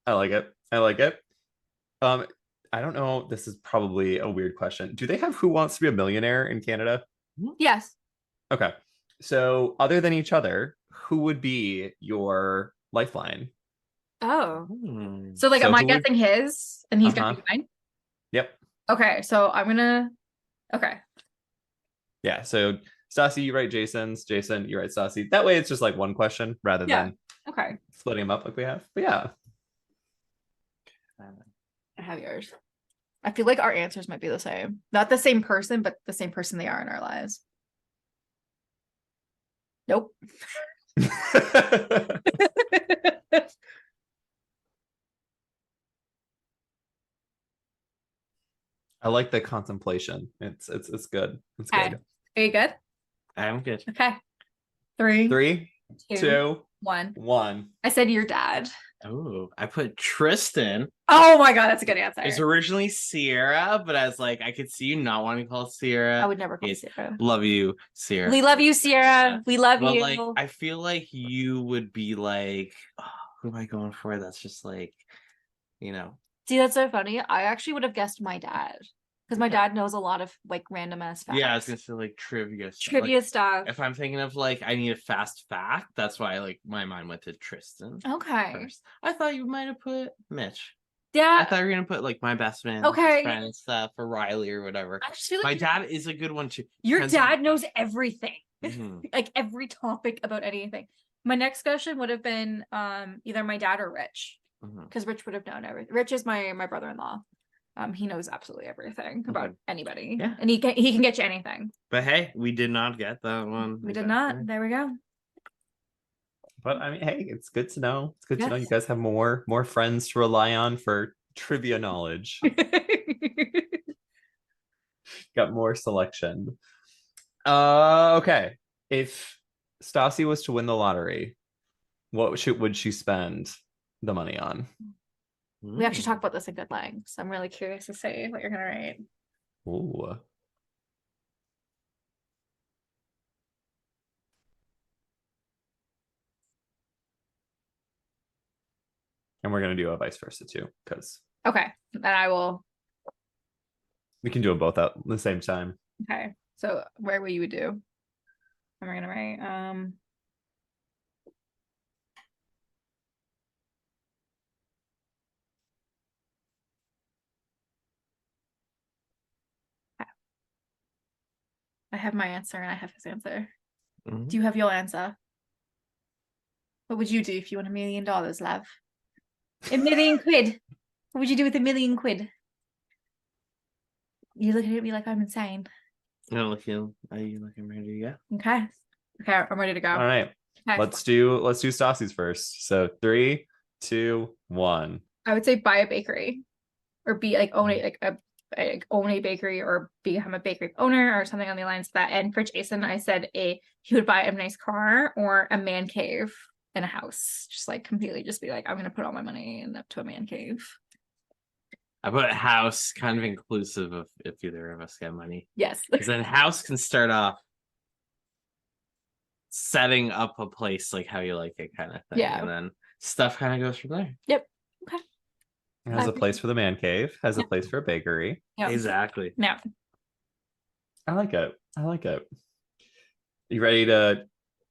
I like it. I like it. I don't know. This is probably a weird question. Do they have Who Wants to Be a Millionaire in Canada? Yes. Okay. So other than each other, who would be your lifeline? Oh. So like, am I guessing his and he's gonna be mine? Yep. Okay, so I'm gonna. Okay. Yeah. So Stassi, you write Jason's. Jason, you write Stassi. That way, it's just like one question rather than splitting them up like we have. But yeah. I have yours. I feel like our answers might be the same. Not the same person, but the same person they are in our lives. Nope. I like the contemplation. It's good. It's Okay. good. Are you good? I'm good. Okay. 3, 2, 1. 1. I said your dad. Oh, I put Tristan. Oh my god, that's a good answer. It's originally Sierra, but I was like, I could see you not wanting to call it Sierra. I would never call it Sierra. Love you, Sierra. We love you, Sierra. We love you. Like, I feel like you would be like, oh, who am I going for? That's just like, you know. See, that's so funny. I actually would have guessed my dad. Because my dad knows a lot of like random ass facts. Yeah, I was gonna say like trivia stuff. If I'm thinking of like I need a fast fact, that's why like my mind went to Tristan. Okay. First. I thought you might have put Mitch. Yeah. I thought you were gonna put like my best man, friend and stuff, or Riley or whatever. I just feel like my dad is a good one too. Your dad knows everything. Mm-hmm. Like every topic about anything. My next question would have been either my dad or Rich. Because Rich would have known everything. Rich is my brother-in-law. He knows absolutely everything about anybody. Yeah. And he can get you anything. But hey, we did not get that one. We did not. There we go. But I mean, hey, it's good to know. It's good to know you guys have more friends to rely on for trivia knowledge. Got more selection. Okay. If Stassi was to win the lottery, what would she spend the money on? We actually talked about this in good length, so I'm really curious to see what you're gonna write. Ooh. And we're gonna do a vice versa too, because okay, then I will. We can do it both at the same time. Okay, so where will you do? Am I gonna write? I have my answer and I have his answer. Do you have your answer? What would you do if you won $1 million, love? £1 million. What would you do with £1 million? You're looking at me like I'm insane. Are you looking ready to go? Okay. Okay, I'm ready to go. All right. Okay. Let's do Stassi's first. So 3, 2, 1. I would say buy a bakery, or be like own a bakery, or become a bakery owner, or something on the lines of that. And for Jason, I said he would buy a nice car or a man cave and a house. Just like completely just be like, I'm gonna put all my money up to a man cave. I put house kind of inclusive of if either of us get money. Yes. Because then house can start off setting up a place like how you like it kind of thing. Yeah. And then stuff kind of goes from there. Yep. Okay. It has a place for the man cave, has a Yep. place for a bakery. Yep. Exactly. No. I like it. You ready to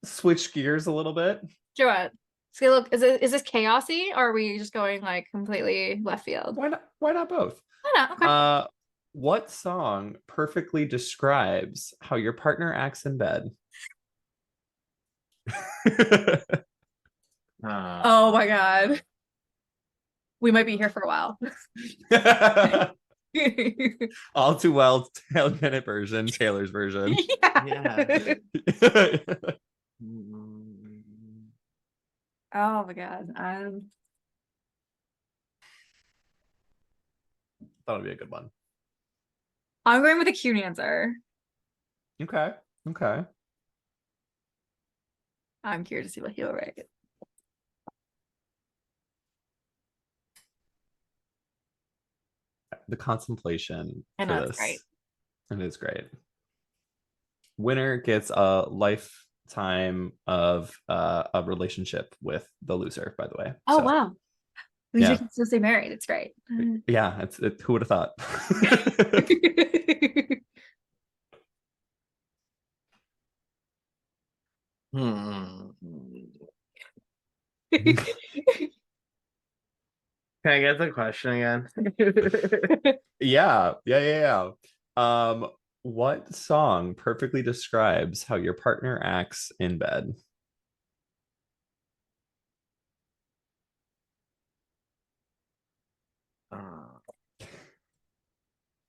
switch gears a little bit? Sure. What? So look, is this chaosy, or are we just going like completely left field? Why not both? I don't know. Okay. What song perfectly describes how your partner acts in bed? Oh my God. We might be here for a while. All Too Well, Taylor Bennett version, Taylor's version. Yeah. Oh my God. That would be a good one. I'm going with a cute answer. Okay. I'm curious to see what he'll write. The contemplation. I know, for it's this. great. It is great. Winner gets a lifetime of a relationship with the loser, by the way. Oh, So, wow. We can still stay married. It's great. yeah, who would have thought? Can I get the question again? Yeah. What song perfectly describes how your partner acts in bed?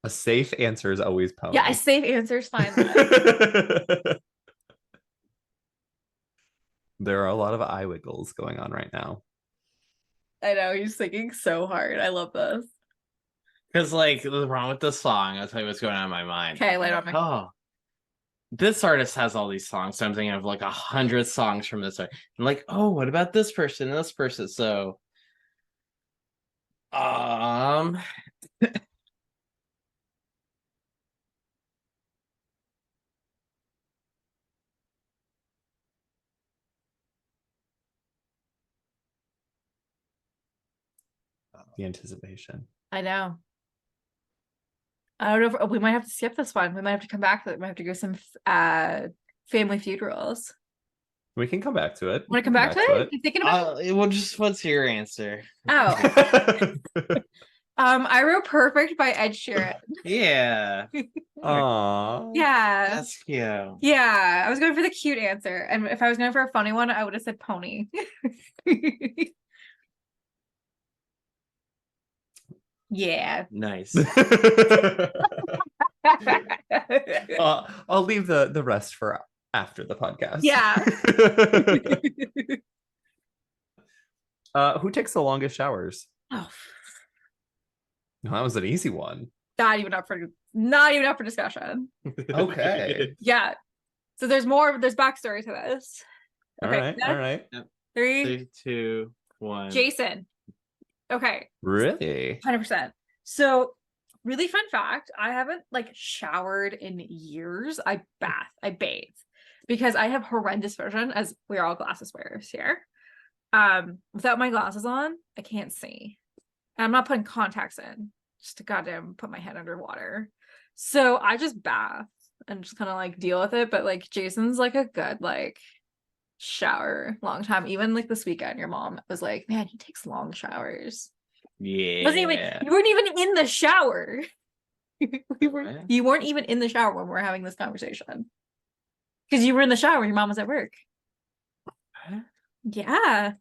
A safe answer is always Pony. Yeah, a safe answer is fine. There are a lot of eye wiggles going on right now. I know, he's thinking so hard. I love this. Because, like, what's wrong with this song? I'll tell you what's going on in my mind. Okay, lay it on me. Oh, this artist has all these songs, so I'm thinking of like 100 songs from this artist. I'm like, oh, what about this person and this person? So, The anticipation. I know. I don't know if we might have to skip this one. We might have to come back to it. We might have to go some Family Feud rules. We can come back to it. Want to come back to it? You thinking about it? well, just what's your answer? Oh. I wrote Perfect by Ed Sheeran. Yeah. Aww. Yeah. That's cute. Yeah. I was going for the cute answer. And if I was going for a funny one, I would have said Pony. Yeah. Nice. I'll leave the rest for after the podcast. Yeah. Who takes the longest showers? Oh, No, that was an easy one. not even up for discussion. Okay. Yeah. So there's backstory to this. All Okay. right. All right. 3, 3, 2, 1. Jason. Okay. Really? 100%. So, really fun fact, I haven't like showered in years. I bathe because I have horrendous vision, as we're all glasses wearers here. Without my glasses on, I can't see. And I'm not putting contacts in, just to goddamn put my head underwater. So I just bath and just kind of like deal with it. But like Jason's like a good like shower long time. Even like this weekend, your mom was like, man, he takes long showers. Yeah. You weren't even in the shower. You weren't even in the shower when we were having this conversation. Because you were in the shower when your mom was at work. Huh? Yeah.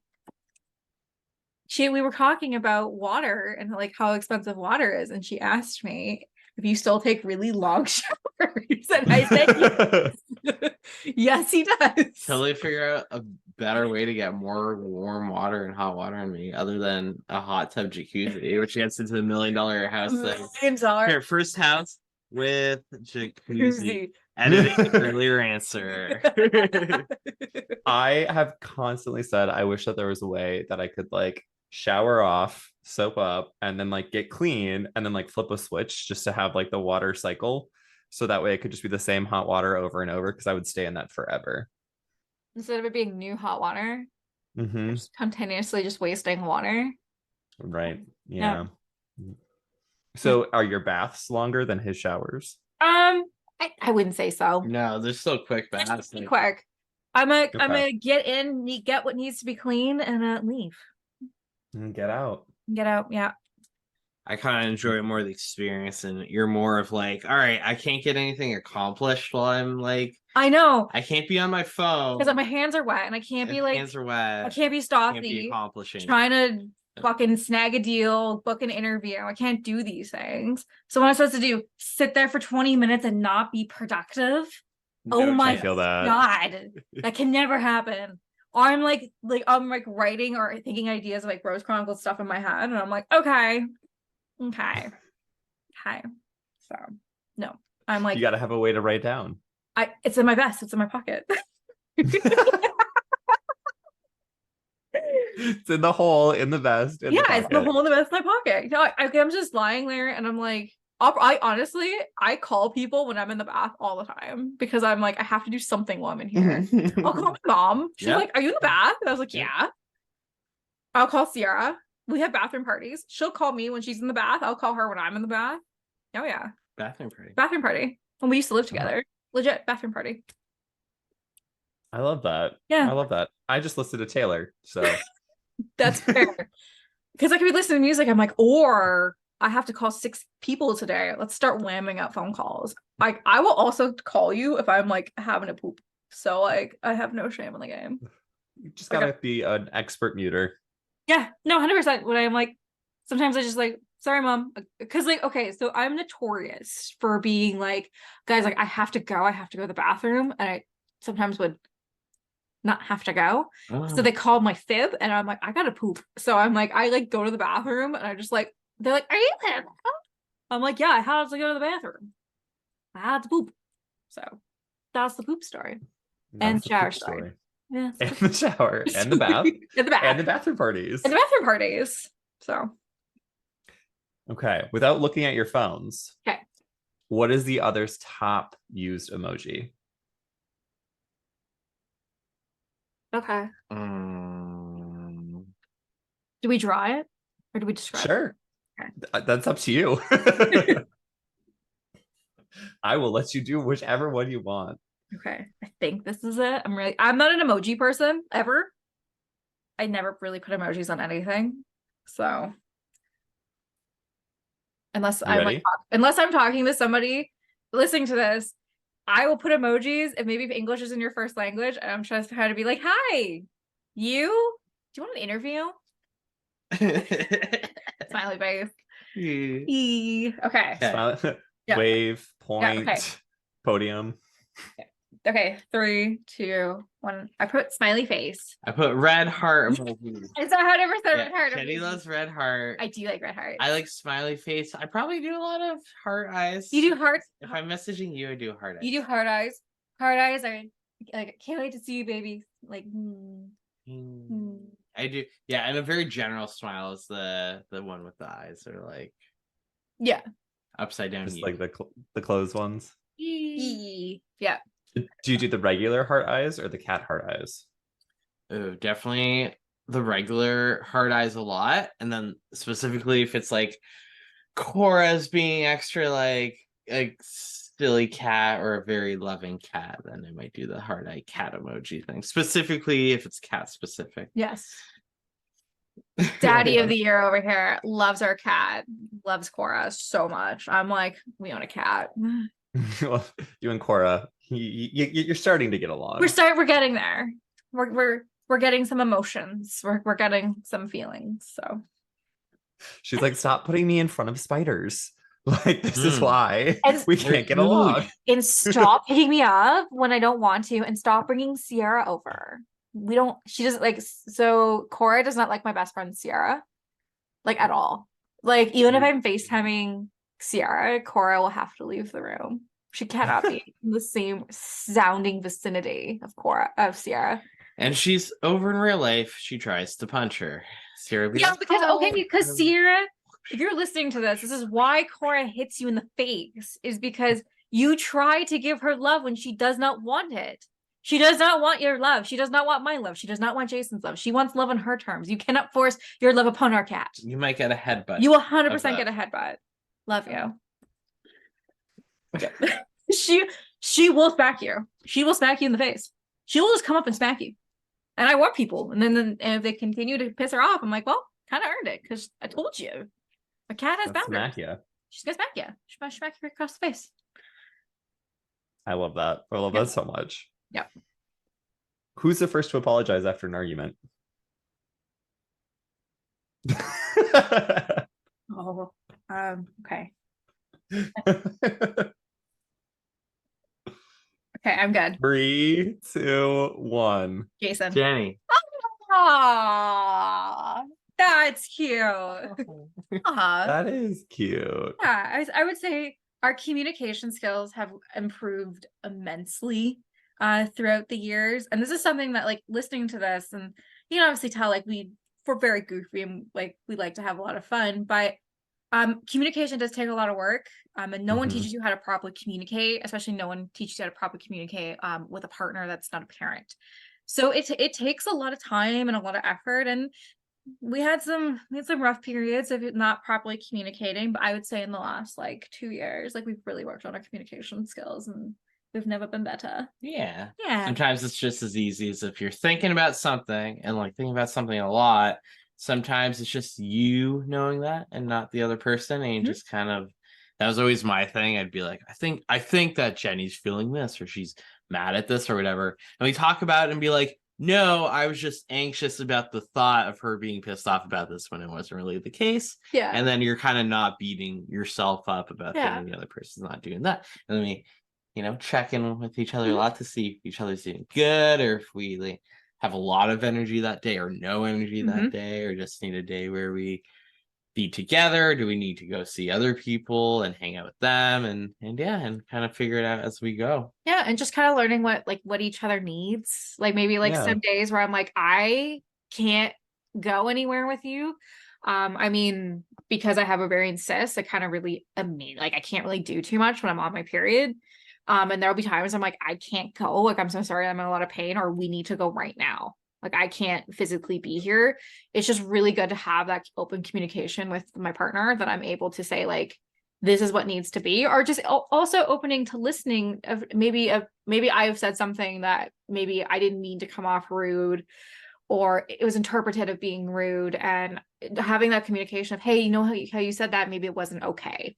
We were talking about water and like how expensive water is, and she asked me if you still take really long showers. And I said yes. Yes, he does. Till they figure out a better way to get more warm water and hot water on me, other than a hot tub jacuzzi, which gets into the $1 million house thing. Here, first house with jacuzzi. Editing earlier answer. I have constantly said I wish that there was a way that I could like shower off, soap up, and then like get clean and then like flip a switch just to have like the water cycle. So that way it could just be the same hot water over and over because I would stay in that forever. Instead of it being new hot water, just continuously just wasting water. Right. Yeah. So are your baths longer than his showers? I wouldn't say so. No, they're still quick baths. Quick. I'm gonna get in, get what needs to be clean, and leave. And get out. Get out, yeah. I kind of enjoy more the experience, and you're more of like, all right, I can't get anything accomplished while I'm like, I know. I can't be on my phone because my hands are wet, and I can't be like, hands are wet. I can't be Can't accomplishing, trying to fucking snag a deal, book an interview. I can't do these things. So what am I supposed to do? Sit there for 20 minutes and not be productive? Oh my God. That can never happen. Or I'm like writing or thinking ideas of like Rose Chronicle stuff in my head, and I'm like, okay. So no. I'm like, you gotta have a way to write down. It's in my vest, it's in my pocket. It's in the hole in the vest. It's the hole in the vest in my pocket. You know, I'm just lying there and I'm like, I honestly call people when I'm in the bath all the time because I'm like, I have to do something while I'm in here. I'll call my mom. She's like, are you in the bath? And I was like, yeah. I'll call Sierra. We have bathroom parties. She'll call me when she's in the bath. I'll call her when I'm in the bath. Oh yeah. Bathroom party. When we used to live together. Legit bathroom party. I love that. Yeah. I love that. I just listened to Taylor, so that's fair. Because I could be listening to music. I'm like, or I have to call 6 people today. Let's start whamming out phone calls. Like, I will also call you if I'm like having a poop. So like, I have no shame in the game. You just gotta be an expert muter. Yeah, no, 100%. When I'm like, sometimes I just like, sorry, mom. Because like, okay, so I'm notorious for being like, guys, like I have to go to the bathroom, and I sometimes would not have to go. So they called my fib, and I'm like, I gotta poop. So I'm like, I like go to the bathroom, and I just like, they're like, are you there? I'm like, yeah, I had to go to the bathroom. I had to poop. So that's the poop story. And shower story. Yeah. And the shower. And the bath. And the bath. And the bathroom parties. So. Okay. Without looking at your phones. Okay. What is the other's top used emoji? Okay. Do we draw it? Or do we describe it? Sure. Okay. That's up to you. I will let you do whichever one you want. Okay. I think this is it. I'm not an emoji person ever. I never really put emojis on anything. So unless I'm talking to somebody listening to this, I will put emojis, and maybe if English is in your first language, and I'm just trying to be like, hi, do you want an interview? Smiley face. Okay. Smiley. Wave, point, podium. Okay, 3, 2, 1. I put smiley face. I put red heart emoji. It's 100% red heart. Jenny loves red heart. I do like red heart. I like smiley face. I probably do a lot of heart eyes. You do hearts? If I'm messaging you, I do heart eyes. You do heart eyes. Heart eyes are like, can't wait to see you, baby. Like, I do. Yeah, and a very general smile is the one with the eyes are like, yeah, upside down. Just like the closed ones. Yeah. Do you do the regular heart eyes or the cat heart eyes? Oh, definitely the regular heart eyes a lot. And then specifically if it's like Cora's being extra like a silly cat or a very loving cat, then I might do the heart eye cat emoji thing. Specifically if it's cat specific. Yes. Daddy of the year over here loves our cat, loves Cora so much. I'm like, we own a cat. Well, you and Cora, you're starting to get along. We're getting there. We're we're getting some emotions. We're getting some feelings. So She's like, stop putting me in front of spiders. Like, this is Mm. why And we They're can't get huge. along. and stop picking me up when I don't want to, and stop bringing Sierra over. She doesn't like, so Cora does not like my best friend Sierra, like at all. Like, even if I'm FaceTiming Sierra, Cora will have to leave the room. She cannot be in the same sounding vicinity of Sierra. And she's over in real life. She tries to punch her. Sierra be Yeah, like, because Sierra, if you're listening to this is why Cora hits you in the face, is because you try to give her love when she does not want it. She does not want your love. She does not want my love. She does not want Jason's love. She wants love on her terms. You cannot force your love upon our cat. you might get a headbutt. You will 100% get a headbutt. Love you. She will smack you. She will smack you in the face. She will just come up and smack you. And I warn people. And then if they continue to piss her off, I'm like, well, kind of earned it, because I told you. A cat has boundaries. Smack you. She's gonna smack you. She's gonna smack you across the face. I love that. I love that so much. Yep. Who's the first to apologize after an argument? Oh, okay. Okay, I'm good. 3, 2, 1. Jason. Jenny. Aww, that's cute. Aww. That is cute. Yeah, I would say our communication skills have improved immensely throughout the years. And this is something that, like, listening to this, and you can obviously tell, like, we're very goofy and like we like to have a lot of fun, but communication does take a lot of work. And no one teaches you how to properly communicate, especially no one teaches you how to properly communicate with a partner that's not a parent. So it takes a lot of time and a lot of effort, and we had some rough periods of not properly communicating, but I would say in the last like 2 years, like, we've really worked on our communication skills and we've never been better. Yeah. Yeah. Sometimes it's just as easy as if you're thinking about something and like thinking about something a lot. Sometimes it's just you knowing that and not the other person. And you just kind of, that was always my thing. I'd be like, I think that Jenny's feeling this, or she's mad at this or whatever. And we talk about it and be like, no, I was just anxious about the thought of her being pissed off about this when it wasn't really the case. Yeah. And then you're kind of not beating yourself up about thinking the other person's not doing that. And then we, check in with each other a lot to see if each other's doing good, or if we like have a lot of energy that day or no energy that day, or just need a day where we be together. Do we need to go see other people and hang out with them, and kind of figure it out as we go. Yeah, and just kind of learning what each other needs. Like, maybe some days where I'm like, I can't go anywhere with you. I mean, because I have ovarian cysts, I kind of really, like, I can't really do too much when I'm on my period. And there'll be times I'm like, I can't go. Like, I'm so sorry, I'm in a lot of pain, or we need to go right now. Like, I can't physically be here. It's just really good to have that open communication with my partner, that I'm able to say, like, this is what needs to be, or just also opening to listening. Maybe I've said something that maybe I didn't mean to come off rude, or it was interpreted of being rude, and having that communication of, hey, you know how you said that, maybe it wasn't okay.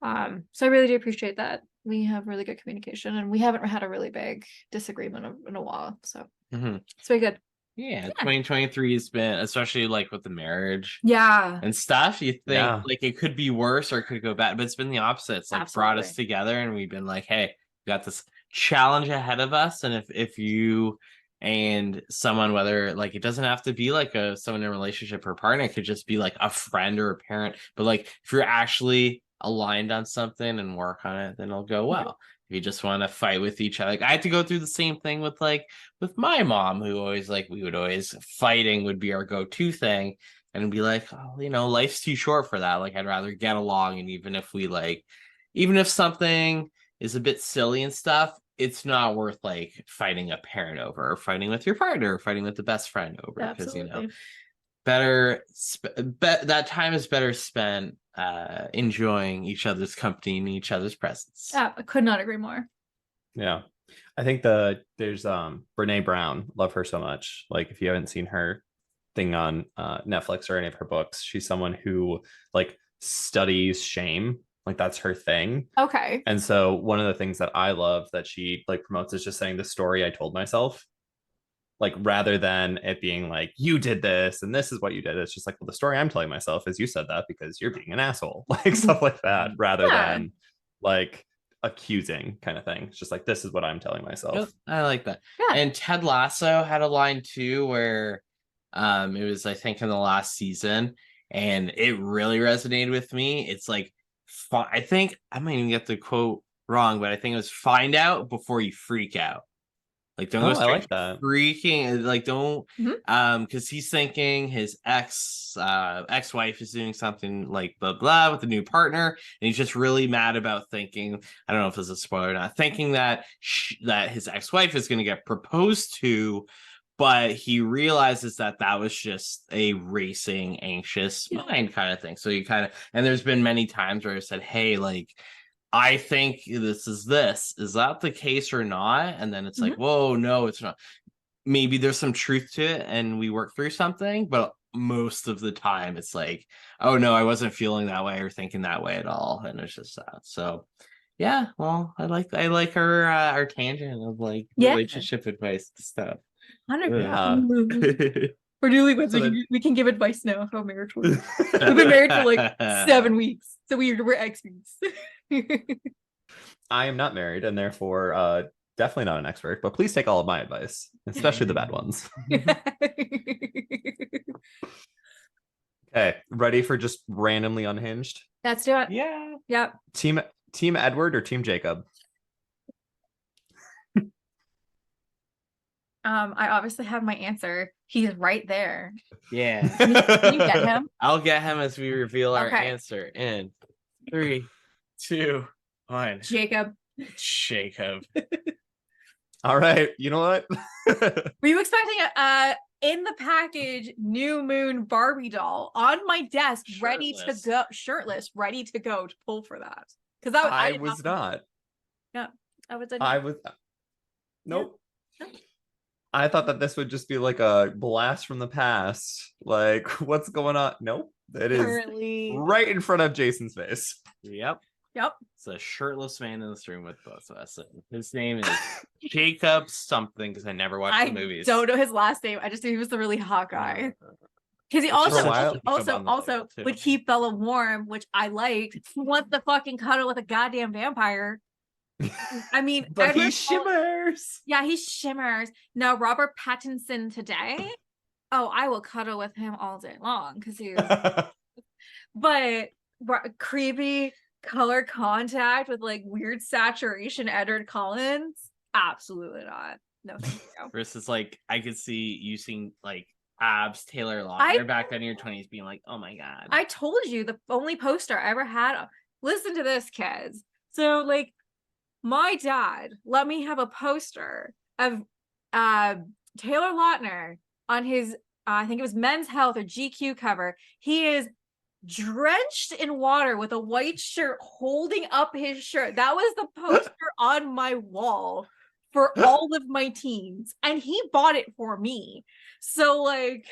So I really do appreciate that we have really good communication, and we haven't had a really big disagreement in a while. So it's very good. Yeah, 2023 has been, especially like with the marriage and stuff, you think like it could be worse or it could go bad, but it's been the opposite. It's like brought us together, and we've been like, hey, we got this challenge ahead of us. And if you and someone, whether like it doesn't have to be like someone in a relationship or partner, it could just be like a friend or a parent, but like if you're actually aligned on something and work on it, then it'll go well. If you just want to fight with each other, like I had to go through the same thing with my mom, who always we would always, fighting would be our go-to thing, and be like, oh, life's too short for that. Like, I'd rather get along, and even if something is a bit silly and stuff, it's not worth like fighting a parent over, or fighting with your partner, or fighting with the best friend over, because that time is better spent enjoying each other's company and each other's presence. I could not agree more. Yeah, I think there's Brene Brown, love her so much. Like, if you haven't seen her thing on Netflix or any of her books, she's someone who like studies shame. Like, that's her thing. Okay. And so one of the things that I love that she like promotes is just saying the story I told myself. like rather than it being like you did this and this is what you did, it's just like, well, the story I'm telling myself is you said that because you're being an asshole, like stuff like that, rather than like accusing kind of thing. It's just like, this is what I'm telling myself. I like that. Yeah. And Ted Lasso had a line too where it was, I think, in the last season, and it really resonated with me. It's like, I think I might even get the quote wrong, but I think it was find out before you freak out. Like, don't go straight I like that. freaking, like, don't, Mhm. because he's thinking his ex-wife is doing something like blah blah with a new partner, and he's just really mad about thinking, I don't know if this is a spoiler or not, thinking that that his ex-wife is going to get proposed to, but he realizes that that was just a racing, anxious mind kind of thing. So you kind of, and there's been many times where I said, hey, like, I think this. Is that the case or not? And then it's like, whoa, no, it's not. Maybe there's some truth to it and we work through something, but most of the time it's like, oh no, I wasn't feeling that way or thinking that way at all. And it's just that. So yeah, well, I like our tangent of like relationship advice stuff. 100%. Yeah. For newlyweds, So we can give advice now how marriage works. We've been married for like 7 weeks, so we're experts. I am not married and therefore definitely not an expert, but please take all of my advice, especially the bad ones. Okay, ready for just randomly unhinged? Let's do it. Yeah. Yep. Team Edward or Team Jacob? I obviously have my answer. He's right there. Yeah. Can you get him? I'll get him as we reveal our Okay. answer in 3, 2, 1. Jacob. Jacob. All right, you know what? Were you expecting a in the package new moon Barbie doll on my desk, ready to go, shirtless, ready to go to pull for that? Because that I was not. No, I was. Nope. Yeah. I thought that this would just be like a blast from the past. Like, what's going on? Nope. It is Currently right in front of Jason's face. Yep. It's a shirtless man in this room with both of us. His name is Jacob something, because I never watched the movies. I don't know his last name. I just knew he was the really hot guy. Because he also would keep Bella warm, which I liked. Who wants to fucking cuddle with a goddamn vampire? I mean, but he shimmers. Yeah, he shimmers. Now, Robert Pattinson today. Oh, I will cuddle with him all day long because he's. But creepy color contact with like weird saturation, Edward Collins. Absolutely not. No, thank you. Versus, like, I could see you seeing like abs Taylor Lautner back then in your 20s, being like, oh my god. I told you the only poster I ever had. Listen to this, kids. So, like, my dad let me have a poster of Taylor Lautner on his, I think it was Men's Health or GQ cover. He is drenched in water with a white shirt holding up his shirt. That was the poster on my wall for all of my teens. And he bought it for me. So, like,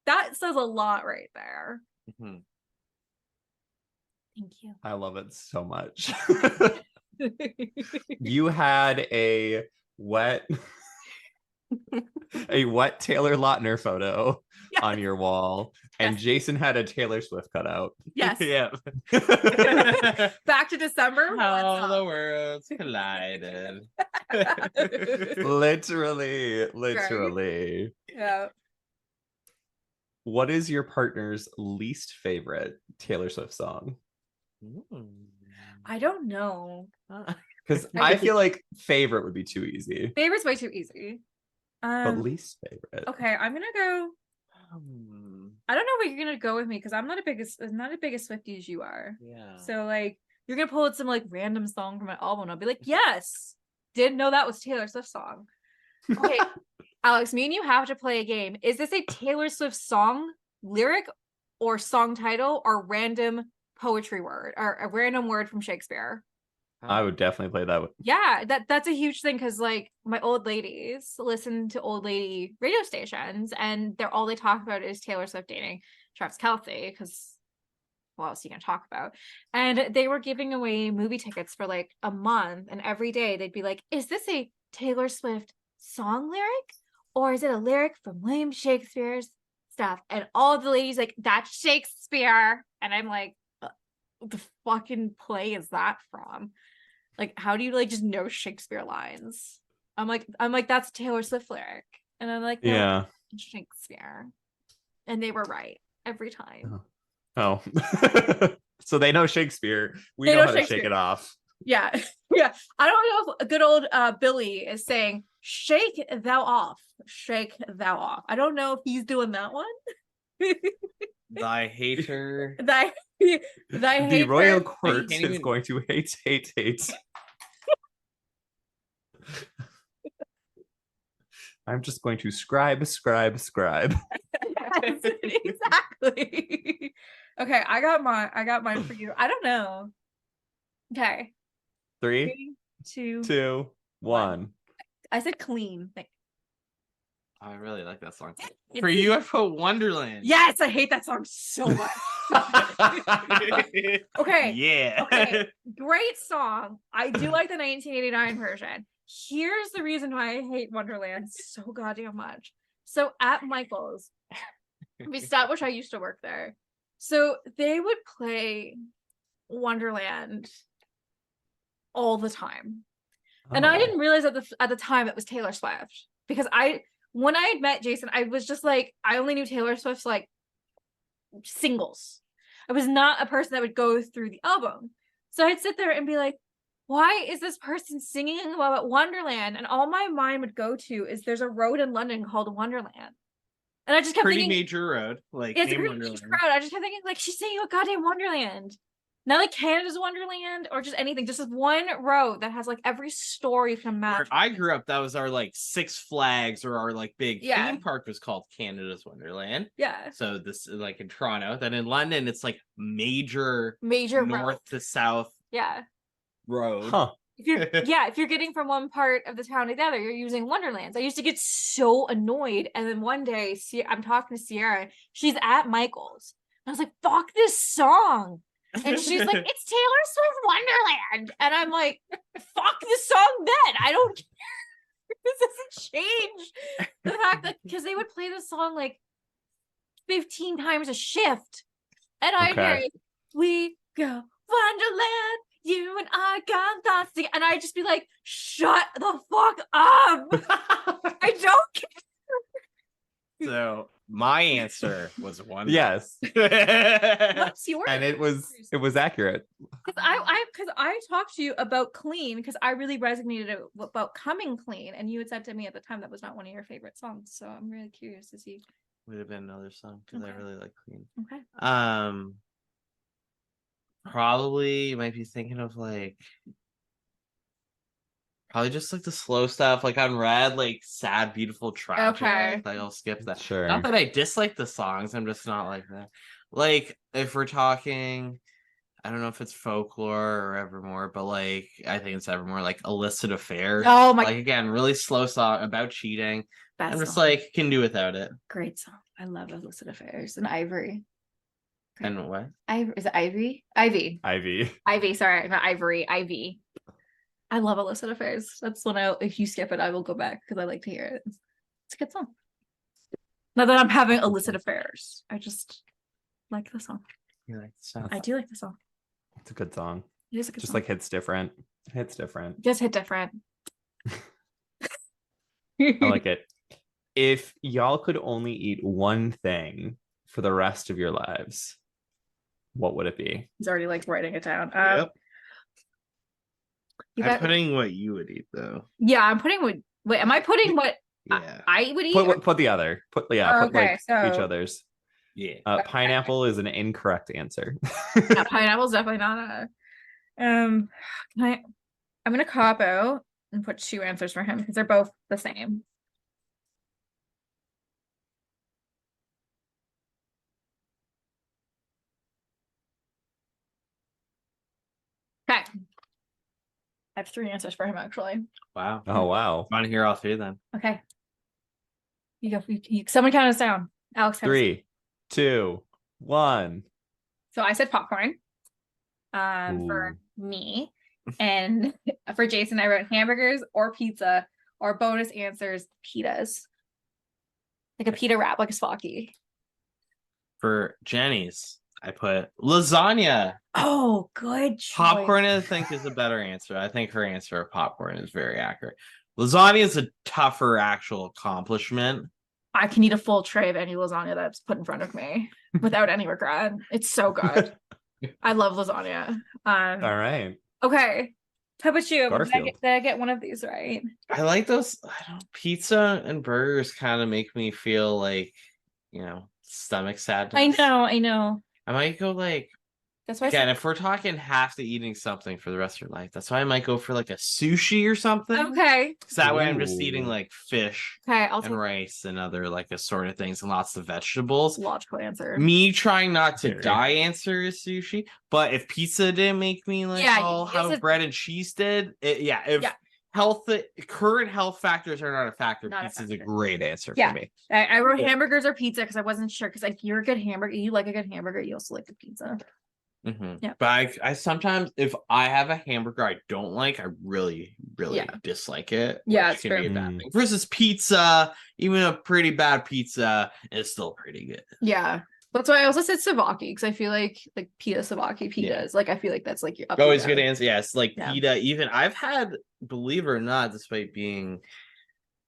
that says a lot right there. Mm-hmm. Thank you. I love it so much. You had a wet Taylor Lautner photo on your wall, and Jason had a Taylor Swift cutout. Yes. Yeah. Back to December. How the worlds collided. Literally. Right. Yeah. What is your partner's least favorite Taylor Swift song? I don't know. Because I feel like favorite would be too easy. Favorite's way too easy. But least favorite. Okay, I'm gonna go. I don't know what you're gonna go with me because I'm not as big a Swiftie as you are. Yeah. So, like, you're gonna pull out some like random song from my album, and I'll be like, yes, didn't know that was Taylor Swift song. Okay, Alex, me and you have to play a game. Is this a Taylor Swift song lyric or song title or random poetry word or a random word from Shakespeare? I would definitely play that. Yeah, that's a huge thing because, like, my old ladies listen to old lady radio stations, and all they talk about is Taylor Swift dating Travis Kelce, because what else are you gonna talk about? And they were giving away movie tickets for like a month, and every day they'd be like, "Is this a Taylor Swift song lyric or is it a lyric from William Shakespeare's stuff? And all the ladies like, that's Shakespeare. And I'm like, what the fucking play is that from? Like, how do you like just know Shakespeare lines? I'm like, that's a Taylor Swift lyric. And I'm like, no, Yeah. Shakespeare. And they were right every time. Oh. So they know Shakespeare. We They know know how to shake Shakespeare. it off. Yeah. Yeah. I don't know if a good old Billy is saying, shake thou off. Shake thou off. I don't know if he's doing that one. Thy hater. thy The hater. royal court can't is even- going to hate. I'm just going to scribe. Exactly. Okay, I got mine for you. I don't know. Okay. 3, 2. 2, 1. I said clean. I really like that song. For you, I put Wonderland. Yes, I hate that song so much. Okay. Yeah. Okay. Great song. I do like the 1989 version. Here's the reason why I hate Wonderland so goddamn much. So at Michael's, we established I used to work there. So they would play Wonderland all the time. And I didn't realize at the time it was Taylor Swift, because when I had met Jason, I was just like, I only knew Taylor Swift's like singles. I was not a person that would go through the album. So I'd sit there and be like, why is this person singing about Wonderland? And all my mind would go to is there's a road in London called Wonderland. And I just kept Pretty thinking, major road. Like, it's a name pretty Wonderland. major road. I just kept thinking, like, she's singing about goddamn Wonderland. Not like Canada's Wonderland or just anything, just this one road that has like every story from Where Matt. I grew up, that was our like Six Flags, or our like big Yeah. theme park was called Canada's Wonderland. Yeah. So this is like in Toronto. Then in London, it's like major Major north road. to south Yeah. road. Huh. If you're getting from one part of the town to the other, you're using Wonderlands. I used to get so annoyed. And then one day I'm talking to Sierra, she's at Michael's. And I was like, fuck this song. And she's like, it's Taylor Swift Wonderland. And I'm like, fuck this song then. I don't care. This doesn't change the fact that, because they would play this song like 15 times a shift. And I'd hear it, we go Wonderland, you and I got thoughts together. And I'd just be like, shut the fuck up. I don't care. So my answer was one. Yes. What's yours? And it was accurate. Because I talked to you about clean, because I really resonated about coming clean, and you had said to me at the time that was not one of your favorite songs. So I'm really curious to see. Would have been another song because I Okay. really like Queen. Okay. Probably you might be thinking of like probably just like the slow stuff, like on Red, like sad, beautiful, tragic. Okay. Like I'll skip that. Sure. Not that I dislike the songs, I'm just not like that. Like if we're talking, I don't know if it's folklore or Evermore, but like I think it's Evermore, like Illicit Affair. Oh my, Like again, really slow song about cheating. best I'm just song. like can do without it. Great song. I love Illicit Affairs and Ivory. And what? Is it Ivy? Ivy, sorry, not Ivory. Ivy. I love Illicit Affairs. That's when if you skip it, I will go back because I like to hear it. It's a good song. Not that I'm having illicit affairs. I just like the song. You like the song? I do like the song. It's a good song. It is a good Just song. like hits different. Just hit different. I like it. If y'all could only eat one thing for the rest of your lives, what would it be? He's already like writing it down. Yep. I'm putting what you would eat though. Yeah, I'm putting what. Wait, am I putting what Yeah. I would eat? Put the other. Put Oh, like okay, each so- other's. Yeah. Pineapple is an incorrect answer. Yeah, pineapple's definitely not a. I'm gonna cop out and put 2 answers for him because they're both the same. Okay. I have 3 answers for him actually. Wow. Oh wow. Want to hear all 3 then? Okay. You go. Someone count us down. Alex. Count us down. 3, 2, 1. So I said popcorn. For me, and for Jason, I wrote hamburgers or pizza, or bonus answers pitas. Like a pita wrap, like a Spocky. For Jenny's, I put lasagna. Oh, good choice. Popcorn, I think, is a better answer. I think her answer of popcorn is very accurate. Lasagna is a tougher actual accomplishment. I can eat a full tray of any lasagna that's put in front of me without any regret. It's so good. I love lasagna. All right. Okay. How about you? Garfield. Did I get one of these right? I like those. Pizza and burgers kind of make me feel like, stomach sadness. I know. I might go like, That's why. again, if we're talking have to eating something for the rest of your life, that's why I might go for like a sushi or something. Okay. Because that way I'm just eating Ooh. like fish Okay. I'll and take rice and other like assorted things and lots of vegetables. logical answer. Me trying not to Very. die answer is sushi, but if pizza didn't make me like how bread and cheese did, current health factors are not a factor, pizza is a great answer for me. I wrote hamburgers or pizza because I wasn't sure, because like you're a good hamburger, you like a good hamburger, you also like the pizza. Yeah, but I sometimes, if I have a hamburger I don't like, I really dislike it. Yeah, which it's can be a true. bad thing. Versus pizza, even a pretty bad pizza is still pretty good. Yeah, that's why I also said Savaki, because I feel like pita Savaki pitas, like I feel like that's like your always good answer. Yes, like Yeah. pita. Even I've had, believe it or not, despite being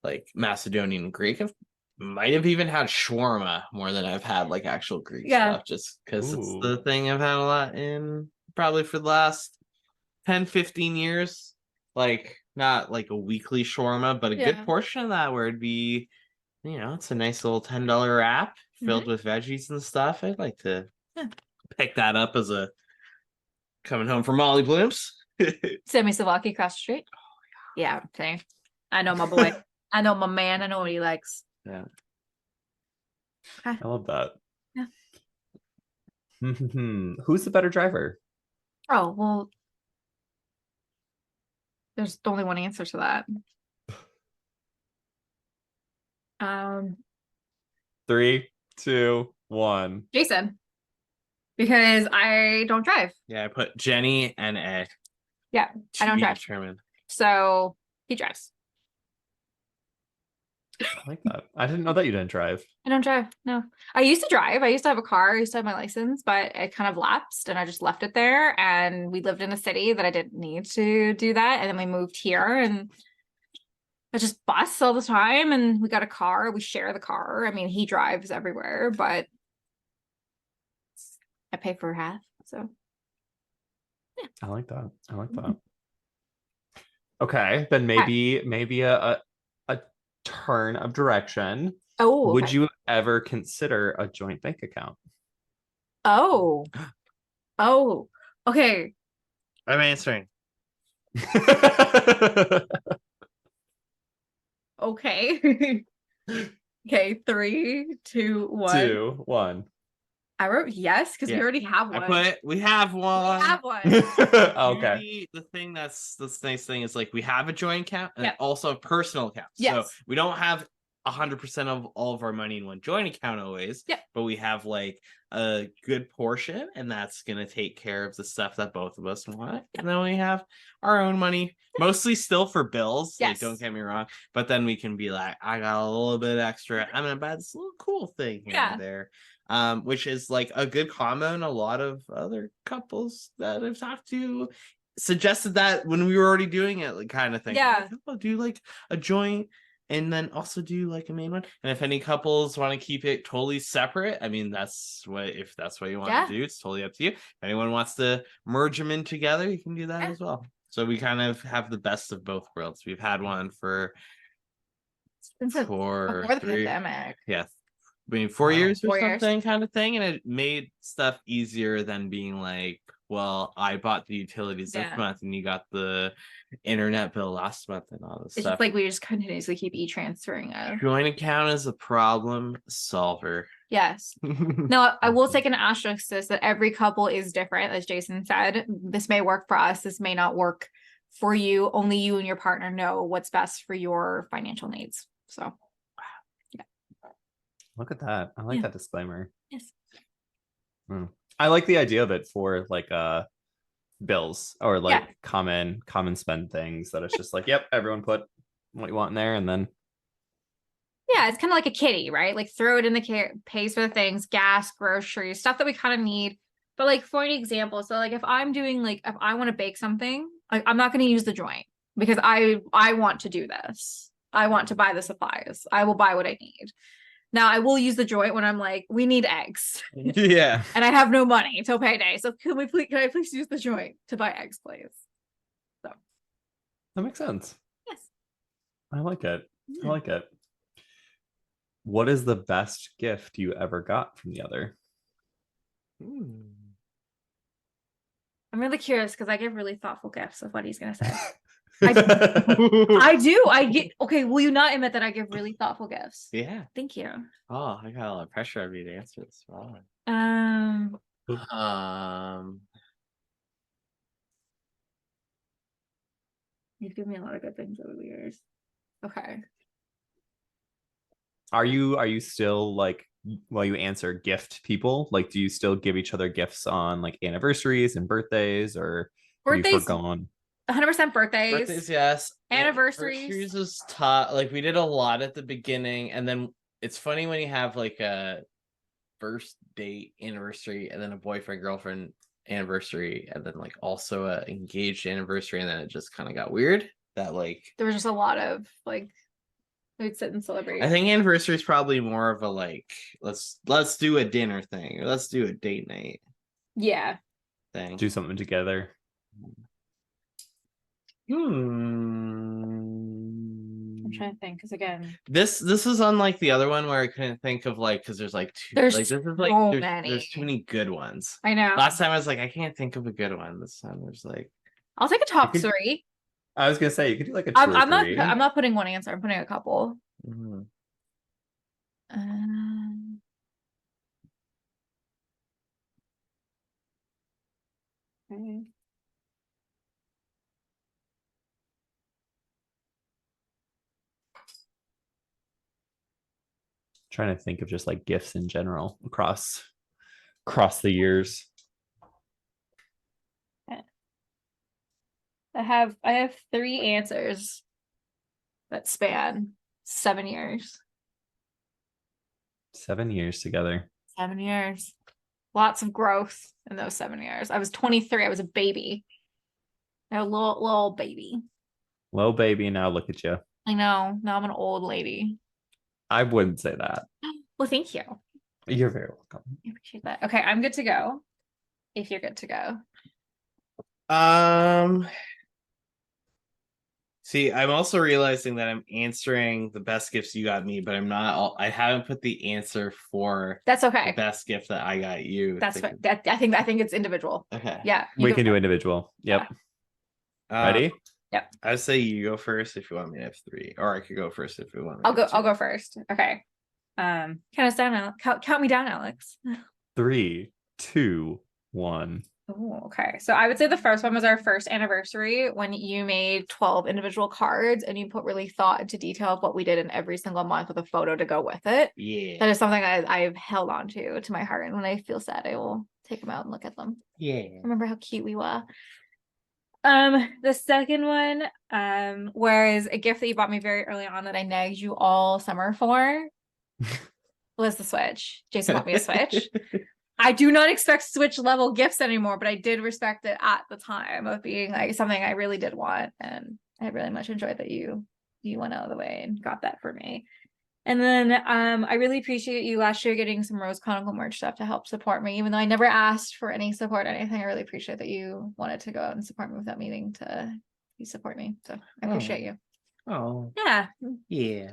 like Macedonian and Greek, I've might have even had shawarma more than I've had like actual Greek stuff, just because it's the thing I've had a lot in probably for the last 10-15 years. Like not like a weekly shawarma, but a good portion of that where it'd be, it's a nice little $10 wrap filled with veggies and stuff. I'd like to pick that up as a coming home from Molly Bloom's. Sammy Savaki across the street. Yeah, okay. I know my boy. I know my man. I know what he likes. Yeah. I love that. Yeah. Who's the better driver? Oh, well, there's only one answer to that. 3, 2, 1. Jason. Because I don't drive. Yeah, I put Jenny and Ed. Yeah, I don't drive. Determined. So he drives. I like that. I didn't know that you didn't drive. I don't drive. No, I used to drive. I used to have a car. I used to have my license, but it kind of lapsed and I just left it there. And we lived in a city that I didn't need to do that. And then we moved here and I just bus all the time. And we got a car. We share the car. I mean, he drives everywhere, but I pay for half. So yeah. I like that. I like that. Okay, then maybe a turn of direction. Oh, would you ever consider a joint bank account? Oh, okay. I'm answering. Okay. Okay, 3, 2, 1. 2, 1. I wrote yes because we already have one. We have one. We have one. Okay. The thing that's the nice thing is like we have a joint account and Yep. also a personal account. Yes. So we don't have 100% of all of our money in one joint account always. Yep. But we have like a good portion, and that's gonna take care of the stuff that both of us want. Yep. And then we have our own money, mostly still for bills. Yes. Like, don't get me wrong. But then we can be like, I got a little bit extra. I'm gonna buy this little cool thing here and there. Which is like a good comment. A lot of other couples that I've talked to suggested that when we were already doing it, like kind of thing. Yeah. Like, oh, do like a joint and then also do like a main one. And if any couples want to keep it totally separate, I mean, if that's what you want to do, it's totally up to you. If anyone wants to merge them in together, you can do that as well. So we kind of have the best of both worlds. We've had one for before the pandemic. Yeah. I mean, 4 years or 4 years. something kind of thing. And it made stuff easier than being like, well, I bought the utilities this month and you got the internet bill last month and all this It's stuff. just like we just continuously keep e-transferring it. Joint account is a problem solver. Yes. Now, I will take an asterisk to this that every couple is different, as Jason said. This may work for us. This may not work for you. Only you and your partner know what's best for your financial needs. So, yeah. Look at that. I like that disclaimer. Yes. I like the idea of it for like bills or like common spend things that it's just like, yep, everyone put what you want in there and then Yeah, it's kind of like a kitty, right? Like throw it in the pays for the things, gas, groceries, stuff that we kind of need. But like for an example, so like if I'm doing like if I want to bake something, like I'm not going to use the joint because I want to do this. I want to buy the supplies. I will buy what I need. Now I will use the joint when I'm like, we need eggs. Yeah. And I have no money till payday. So can I please use the joint to buy eggs, please? So That makes sense. yes. I like it. I Yeah. like it. What is the best gift you ever got from the other? I'm really curious because I give really thoughtful gifts of what he's gonna say. I do. I get okay. Will you not admit that I give really thoughtful gifts? Yeah. Thank you. Oh, I got a lot of pressure on me to answer this. Wow. You've given me a lot of good things over the years. Okay. Are you still like while you answer gift people? Like, do you still give each other gifts on like anniversaries and birthdays, or have you Birthdays, forgone? 100% birthdays. Birthdays, yes. Anniversaries. Anniversaries is tough. Like we did a lot at the beginning, and then it's funny when you have like a first date anniversary, and then a boyfriend girlfriend anniversary, and then like also a engaged anniversary, and then it just kind of got weird. That like There was just a lot of like we'd sit and celebrate. I think anniversary is probably more of a like let's do a dinner thing, or let's do a date night Yeah. thing. Do something together. I'm trying to think because again, This is unlike the other one where I couldn't think of like because there's like two there's like this is like so there's many. too many good ones. I know. Last time I was like I can't think of a good one. This time there's like I'll take a top You could- three. I was gonna say you could do like a 2 I'm or 3. not putting one answer. I'm putting a couple. mhm. Okay. Trying to think of just like gifts in general across the years. I have 3 answers that span 7 years. 7 years together. 7 years. Lots of growth in those 7 years. I was 23. I was a baby. A little baby. Little baby, now look at you. I know. Now I'm an old lady. I wouldn't say that. Well, thank you. You're very welcome. I appreciate that. Okay, I'm good to go. If you're good to go. See, I'm also realizing that I'm answering the best gifts you got me, but I haven't put the answer for That's the okay. best gift that I got you. That's fine. I think it's individual. Okay. Yeah. We can do individual. Yep. Ready? Yep. I'd say you go first if you want me to have 3, or I could go first if you want. I'll go first. Okay. Count us down, Alex. Count me down, Alex. 3, 2, 1. Oh, okay. So I would say the first one was our first anniversary when you made 12 individual cards and you put really thought into detail of what we did in every single month with a photo to go with it. Yeah. That is something I've held on to my heart. And when I feel sad, I will take them out and look at them. Yeah. Remember how cute we were. The second one, was a gift that you bought me very early on that I nagged you all summer for. Was the Switch. Jason bought me a Switch. I do not expect Switch level gifts anymore, but I did respect it at the time of being like something I really did want, and I really much enjoyed that you went out of the way and got that for me. And then I really appreciate you last year getting some Rose Chronicle merch stuff to help support me, even though I never asked for any support or anything. I really appreciate that you wanted to go out and support me without meaning to support me. So I appreciate you. Oh. Yeah. Yeah.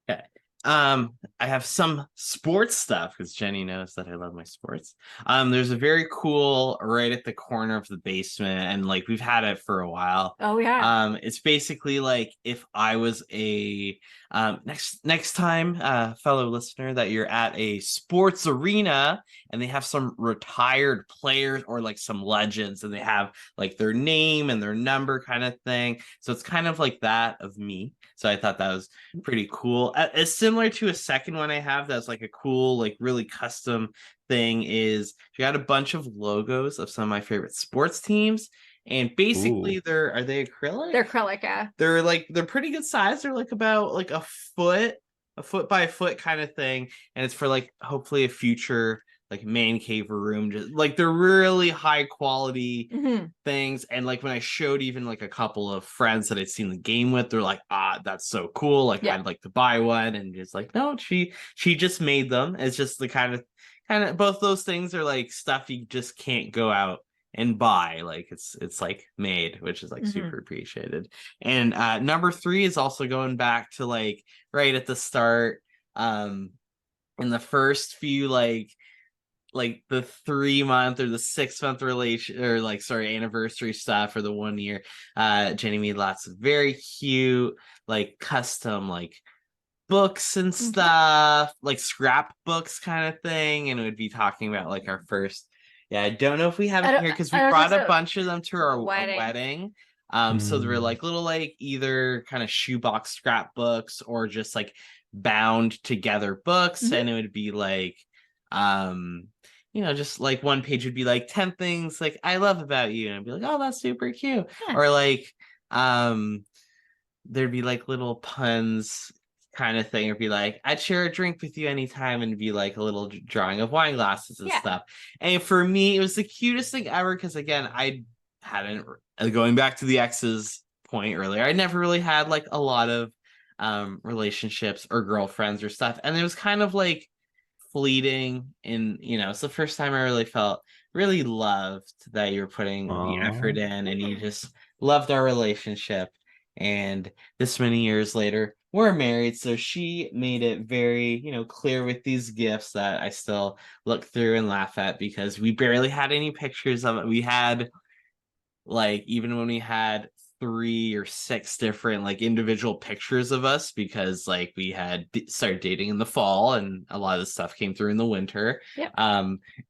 Okay. I have some sports stuff because Jenny knows that I love my sports. There's a very cool right at the corner of the basement, and like we've had it for a while. Oh yeah. It's basically like if I was a next time, fellow listener, that you're at a sports arena and they have some retired players or like some legends, and they have like their name and their number kind of thing. So it's kind of like that of me. So I thought that was pretty cool. It's similar to a second one I have that's like a cool, like really custom thing. Is you got a bunch of logos of some of my favorite sports teams, and basically Ooh. are they acrylic? They're acrylic, yeah. They're pretty good size. They're like about like a foot a foot by foot kind of thing, and it's for like hopefully a future like man cave or room. Just like they're really high quality things. And like when I showed even like a couple of friends that I'd seen the game with, they're like, that's so cool. Like I'd like to buy one. And just like, no, she just made them. It's just the kind of both those things are like stuff you just can't go out and buy. Like it's like made, which is like super appreciated. And number 3 is also going back to like right at the start, in the first few like the 3-month or the 6-month relation or like sorry anniversary stuff or the 1 year. Jenny made lots of very cute like custom like books and stuff, like scrapbooks kind of thing, and it would be talking about like our first. Yeah, I don't know if we have it here because we brought a bunch of them to our wedding. So there were like little like either kind of shoebox scrapbooks or just like bound together books, and it would be like just like one page would be like 10 things like I love about you, and I'd be like, oh, that's super cute. Or like there'd be like little puns kind of thing, or be like, I'd share a drink with you anytime, and be like a little drawing of wine glasses and stuff. And for me, it was the cutest thing ever because again, I hadn't, going back to the ex's point earlier, I never really had like a lot of relationships or girlfriends or stuff, and it was kind of like fleeting, and it's the first time I really felt really loved, that you were putting the effort in, and you just loved our relationship. And this many years later, we're married, so she made it very clear with these gifts that I still look through and laugh at, because we barely had any pictures of it. We had like, even when we had 3 or 6 different like individual pictures of us, because like we had started dating in the fall and a lot of the stuff came through in the winter.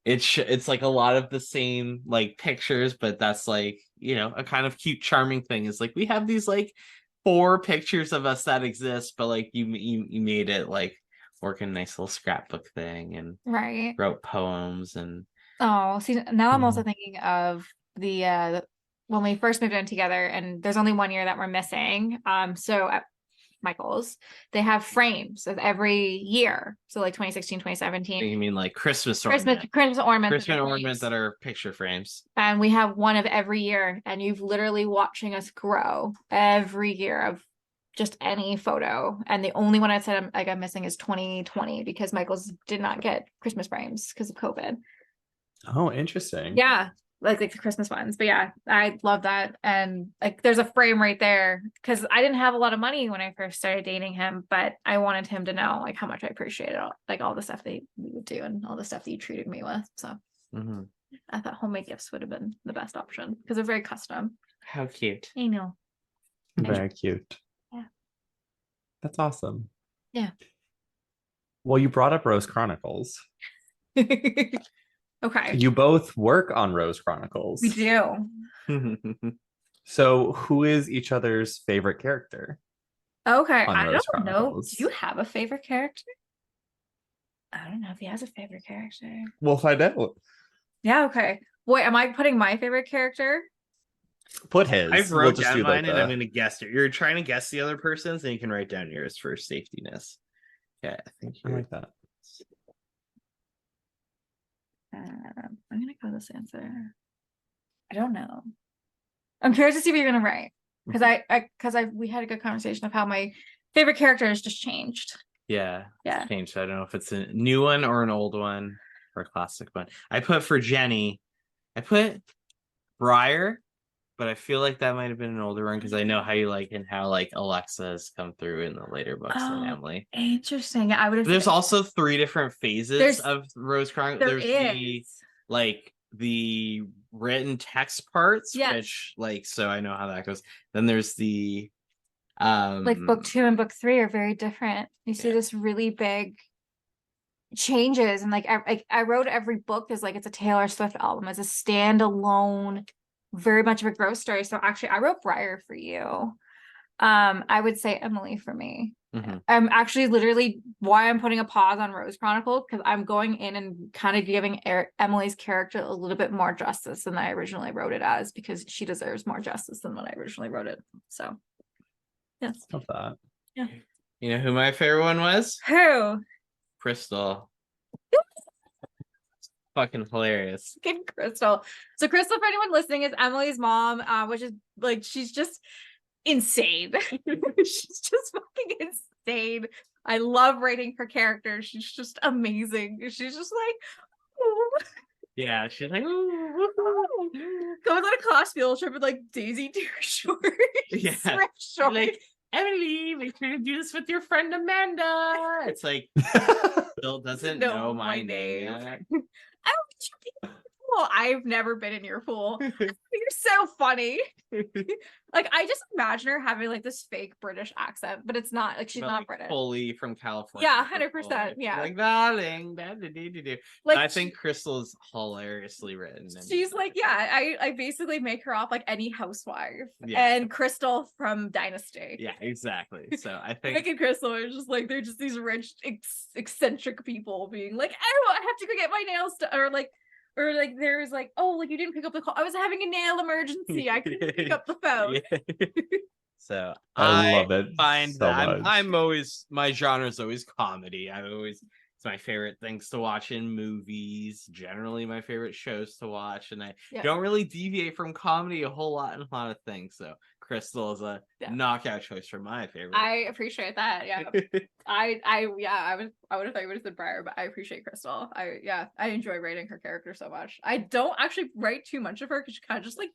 It's like a lot of the same like pictures, but that's like a kind of cute charming thing is like we have these like 4 pictures of us that exist, but like you made it like work in a nice little scrapbook thing, and wrote poems. And see, now I'm also thinking of the when we first moved in together, and there's only 1 year that we're missing. So at Michael's, they have frames of every year. So like 2016, 2017. You mean like Christmas ornaments that are picture frames. And we have one of every year, and you've literally watching us grow every year of just any photo. And the only one I said I'm missing is 2020, because Michael's did not get Christmas frames because of COVID. Oh, interesting. Yeah. Like the Christmas ones. But yeah, I love that. And like there's a frame right there, because I didn't have a lot of money when I first started dating him, but I wanted him to know like how much I appreciated all the stuff that we would do and all the stuff that you treated me with. So I thought homemade gifts would have been the best option, because they're very custom. How cute. I know. Very cute. Yeah. That's awesome. Yeah. Well, you brought up Rose Chronicles. Okay. You both work on Rose Chronicles. We do. So who is each other's favorite character? Okay. I Rose don't know. Chronicles? Do you have a favorite character? I don't know if he has a favorite character. We'll find out. Yeah, okay. Wait, am I putting my favorite character? Put his. I've wrote down mine, and I'm going to guess it. You're trying to guess the other person's, and you can write down yours for safetyness. Yeah, I think I like that. I'm gonna go this answer. I don't know. I'm curious to see what you're gonna write, because we had a good conversation of how my favorite character has just changed. Yeah. Changed. I don't know if it's a new one or an old one or a classic one. I put for Jenny, I put Briar, but I feel like that might have been an older one, because I know how you like, and how like Alexa has come through in the later books than Emily. Interesting. I would have. There's also 3 different phases of Rose Chronicles. There's the written text parts, which like, so I know how that goes. Then there's the like book 2 and book 3 are very different. You see this really big changes, and like I wrote every book as like it's a Taylor Swift album, as a standalone, very much of a growth story. So actually I wrote Briar for you. I would say Emily for me. I'm actually literally why I'm putting a pause on Rose Chronicles, because I'm going in and kind of giving Emily's character a little bit more justice than I originally wrote it as, because she deserves more justice than when I originally wrote it. So yes. Love that. Yeah. You know who my favorite one was? Who? Crystal. Fucking hilarious. Fucking Crystal. So Crystal, for anyone listening, is Emily's mom, which is like, she's just insane. She's just fucking insane. I love writing her character. She's just amazing. She's just like, oh. Yeah, she's like, Goes on a class field trip with like Daisy Deer shorts. Yeah. Thrift shorts. like, Emily, make sure to do this with your friend Amanda. It's like, Bill doesn't know my name yet. Well, I've never been in your pool. You're so funny. Like, I just imagine her having like this fake British accent, but it's not like she's But, not like, British. fully from California. Yeah, 100%. Yeah. Like, darling. Like, I think Crystal's hilariously written. She's like, yeah, I basically make her off like any housewife. Yeah. And Crystal from Dynasty. Yeah, exactly. So I think Nick and Crystal are just like, they're just these rich, eccentric people being like, I have to go get my nails done. Or like there's like, oh, like you didn't pick up the call. I was having a nail emergency. I couldn't pick up the phone. Yeah. So I love it find so that much. I'm always, my genre is always comedy. It's my favorite things to watch in movies, generally my favorite shows to watch, and I don't really deviate from comedy a whole lot in a lot of things. So Crystal is a knockout choice for my favorite. I appreciate that. Yeah. I would have thought you would have said Briar, but I appreciate Crystal. I enjoy writing her character so much. I don't actually write too much of her because she kind of just like,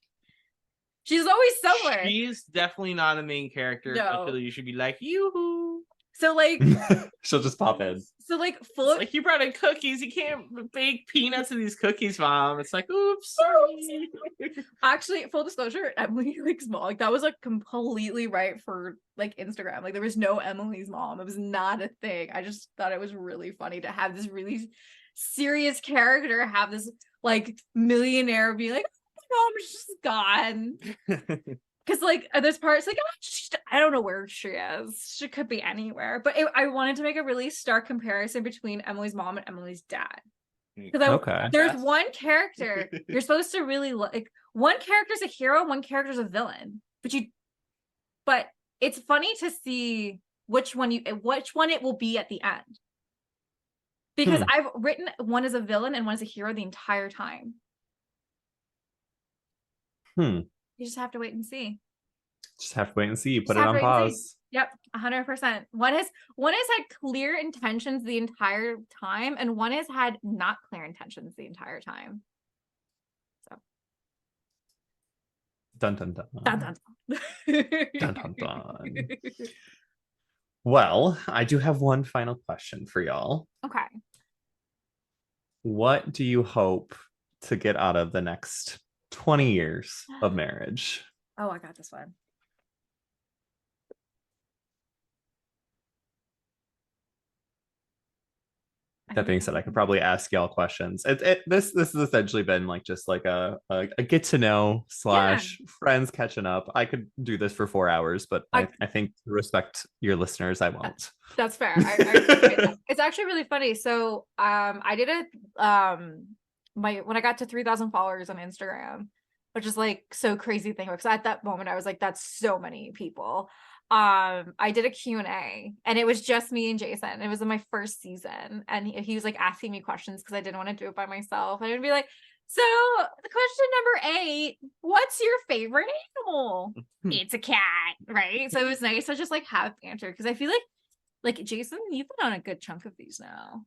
she's always somewhere. She's definitely not a main character. No. Until you should be like, yoo-hoo. So like she'll just pop in. So like like, you brought in cookies. You can't bake peanuts in these cookies, Mom. It's like, oops, sorry. Actually, full disclosure, Emily likes mom. Like that was like completely right for like Instagram. Like there was no Emily's mom. It was not a thing. I just thought it was really funny to have this really serious character have this like millionaire be like, oh, mom's just gone. Because like there's parts like I don't know where she is. She could be anywhere. But I wanted to make a really stark comparison between Emily's mom and Emily's dad. Because there's one character you're supposed to really like. One character's a hero, one character's a villain. But it's funny to see which one it will be at the end. Because I've written one as a villain and one as a hero the entire time. You just have to wait and see. Just have to wait and see. Put it on pause. Yep, 100%. One has had clear intentions the entire time, and one has had not clear intentions the entire time. So. Dun dun dun. Dun dun dun. Dun dun dun. Well, I do have one final question for y'all. Okay. What do you hope to get out of the next 20 years of marriage? Oh, I got this one. That being said, I could probably ask y'all questions. This has essentially been like just like a get to know / friends catching up. I could do this for 4 hours, but I think to respect your listeners, I won't. That's fair. I appreciate that. It's actually really funny. So I did it when I got to 3,000 followers on Instagram, which is like so crazy thing, because at that moment I was like, that's so many people. I did a Q&A and it was just me and Jason. It was in my first season, and he was like asking me questions because I didn't want to do it by myself. And I'd be like, so the question number 8, what's your favorite animal? It's a cat, right? So it was nice to just like have banter, because I feel like Jason, you've been on a good chunk of these now.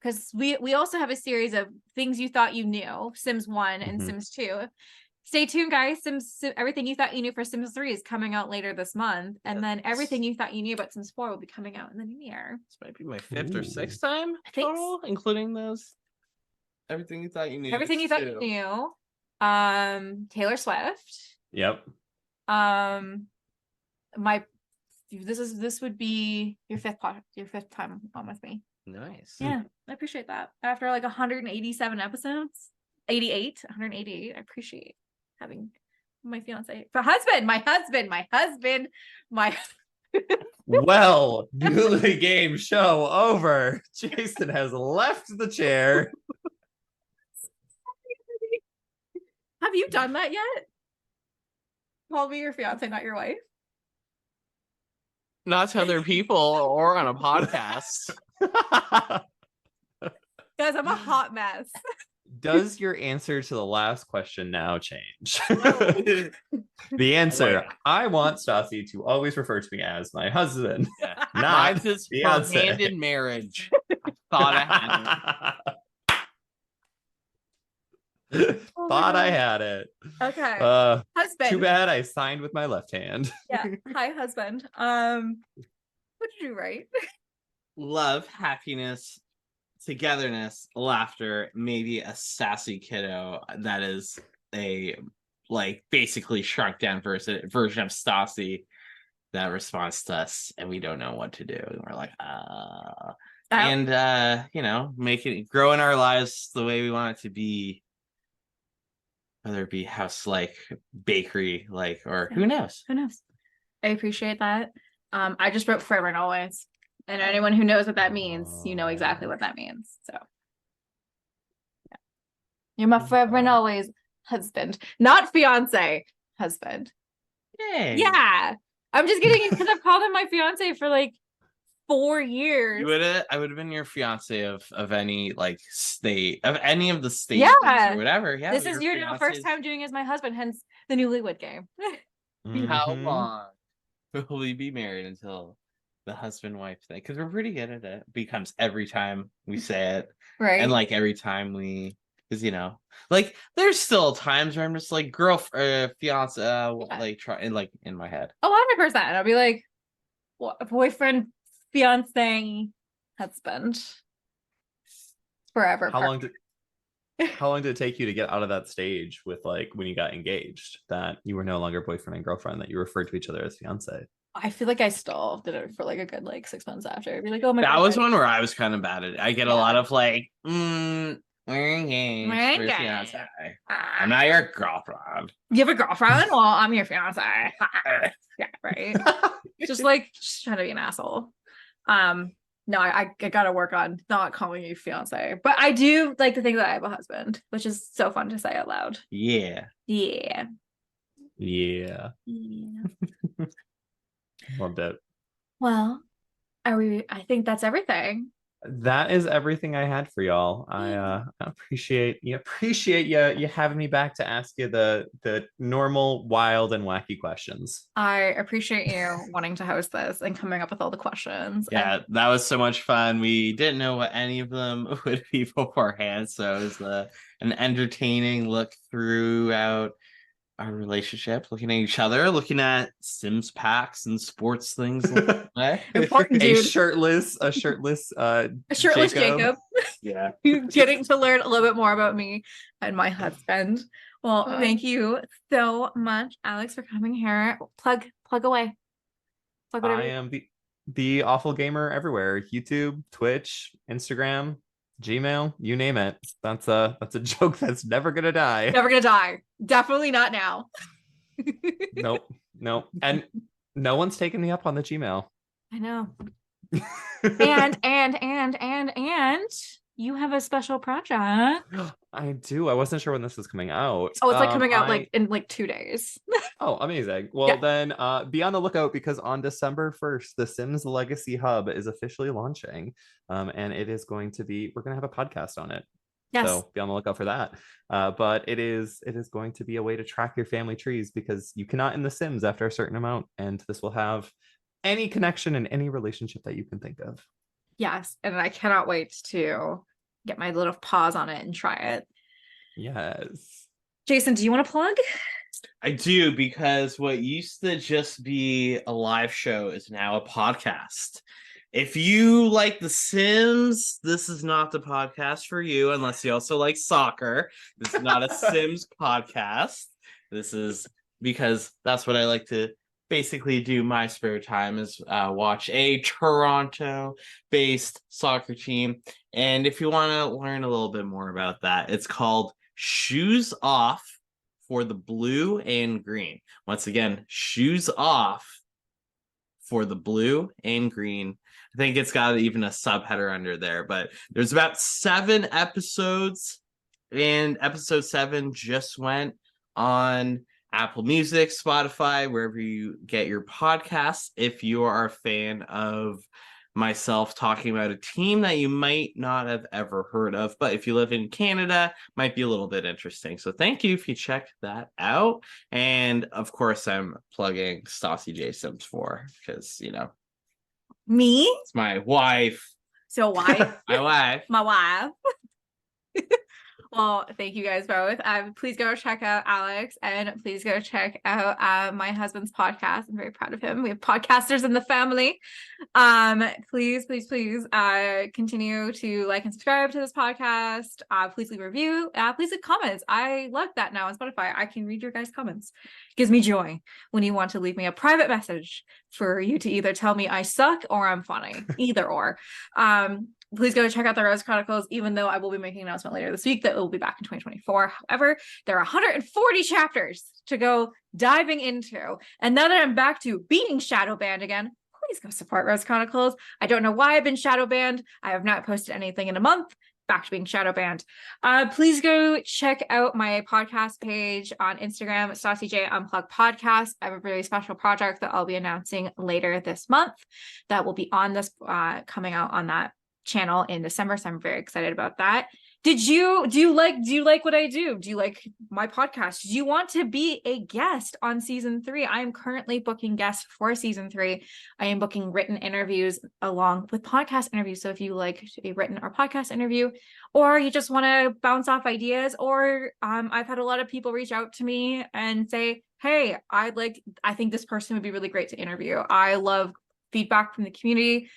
Because we also have a series of things you thought you knew, Sims 1 and Sims 2. Stay tuned, guys. Everything you thought you knew for Sims 3 is coming out later this month. And then everything you thought you knew about Sims 4 will be coming out in the new year. This might be my 5th or 6th time total, including those. Everything you thought you knew. Everything you thought you knew. Taylor Swift. Yep. This would be your fifth time on with me. Nice. Yeah, I appreciate that. After like 187 episodes, 188, I appreciate having my fiance, my husband. Well, Newlywed Game show over. Jason has left the chair. Have you done that yet? Call me your fiance, not your wife. Not to other people or on a podcast. Guys, I'm a hot mess. Does your answer to the last question now change? No. The answer, I want Stassi to always refer to me as my husband, not Mine's is for fiance. hand in marriage. I thought I had it. Oh I had it. Okay. Husband. Too bad I signed with my left hand. Yeah. Hi, husband. What did you write? Love, happiness, togetherness, laughter, maybe a sassy kiddo that is a basically shrunk down version of Stassi that responds to us, and we don't know what to do. And we're like, and growing our lives the way we want it to be, whether it be house bakery or who knows. I appreciate that. I just wrote forever and always. And anyone who knows what that means, you know exactly what that means. So yeah. You're my forever and always husband, not fiance, husband. Hey. Yeah. I'm just getting it because I've called him my fiance for 4 years. I would have been your fiance of any state of any of the states Yeah. or whatever. Yeah. This is your first time doing as my husband, hence the Newlywed Game. How long will we be married until the husband-wife thing? Because we're pretty good at it. It becomes every time we say it. Right. And every time because there's still times where I'm just girlfriend, fiance, try and in my head. 100%. I'll be like, what, boyfriend, fiance, husband, forever. How long did it take you to get out of that stage with when you got engaged, that you were no longer boyfriend and girlfriend, that you referred to each other as fiance? I feel like I still did it for a good 6 months after. I'd be like, oh my god. That was one where I was kind of bad at it. I get a lot of we're engaged. We're We're fiance. I'm not your girlfriend. You have a girlfriend? Well, I'm your fiance. Yeah, right. just trying to be an asshole. No, I gotta work on not calling you fiance, but I do like to think that I have a husband, which is so fun to say out loud. Yeah. Loved it. Well, I think that's everything. That is everything I had for y'all. I appreciate you having me back to ask you the normal, wild, and wacky questions. I appreciate you wanting to host this and coming up with all the questions. Yeah, that was so much fun. We didn't know what any of them would be beforehand, so it was an entertaining look throughout our relationship, looking at each other, looking at Sims packs and sports things. Important, dude. A shirtless Jacob. Yeah. Getting to learn a little bit more about me and my husband. Well, thank you so much, Alex, for coming here. Plug away. I am the Awful Gaymer everywhere. YouTube, Twitch, Instagram, Gmail, you name it. That's a joke that's never gonna die. Never gonna die. Definitely not now. Nope. And no one's taken me up on the Gmail. I know. and you have a special project. I do. I wasn't sure when this was coming out. Oh, it's coming out in 2 days. Oh, amazing. Well, then be on the lookout, because on December 1st, the Sims Legacy Hub is officially launching. And it is going to be, we're going to have a podcast on it. Yes. So be on the lookout for that. But it is going to be a way to track your family trees, because you cannot in The Sims after a certain amount. And this will have any connection in any relationship that you can think of. Yes. And I cannot wait to get my little paws on it and try it. Yes. Jason, do you want to plug? I do, because what used to just be a live show is now a podcast. If you like The Sims, this is not the podcast for you, unless you also like soccer. This is not a Sims podcast. This is because that's what I like to basically do my spare time, is watch a Toronto-based soccer team. And if you want to learn a little bit more about that, it's called Shoes Off for the Blue and Green. Once again, Shoes Off for the Blue and Green. I think it's got even a subheader under there, but there's about 7 episodes, and episode 7 just went on Apple Music, Spotify, wherever you get your podcasts. If you are a fan of myself talking about a team that you might not have ever heard of, but if you live in Canada, might be a little bit interesting. So thank you if you check that out. And of course, I'm plugging Stassi J Sims 4 because, you know, Me? it's my wife. So why? My wife. My wife. Well, thank you guys both. Please go check out Alex, and please go check out my husband's podcast. I'm very proud of him. We have podcasters in the family. Please continue to like and subscribe to this podcast. Please leave a review. Please leave comments. I love that now on Spotify. I can read your guys' comments. It gives me joy when you want to leave me a private message for you to either tell me I suck or I'm funny. Either or. Please go check out the Rose Chronicles, even though I will be making an announcement later this week that it will be back in 2024. However, there are 140 chapters to go diving into. And now that I'm back to being shadow banned again, please go support Rose Chronicles. I don't know why I've been shadow banned. I have not posted anything in a month. Back to being shadow banned. Please go check out my podcast page on Instagram, Stassi J Unplugged Podcast. I have a really special project that I'll be announcing later this month that will be on this coming out on that channel in December, so I'm very excited about that. Do you like what I do? Do you like my podcast? Do you want to be a guest on season 3? I am currently booking guests for season 3. I am booking written interviews along with podcast interviews. So if you like a written or podcast interview, or you just want to bounce off ideas, or I've had a lot of people reach out to me and say, hey, I think this person would be really great to interview. I love feedback from the community.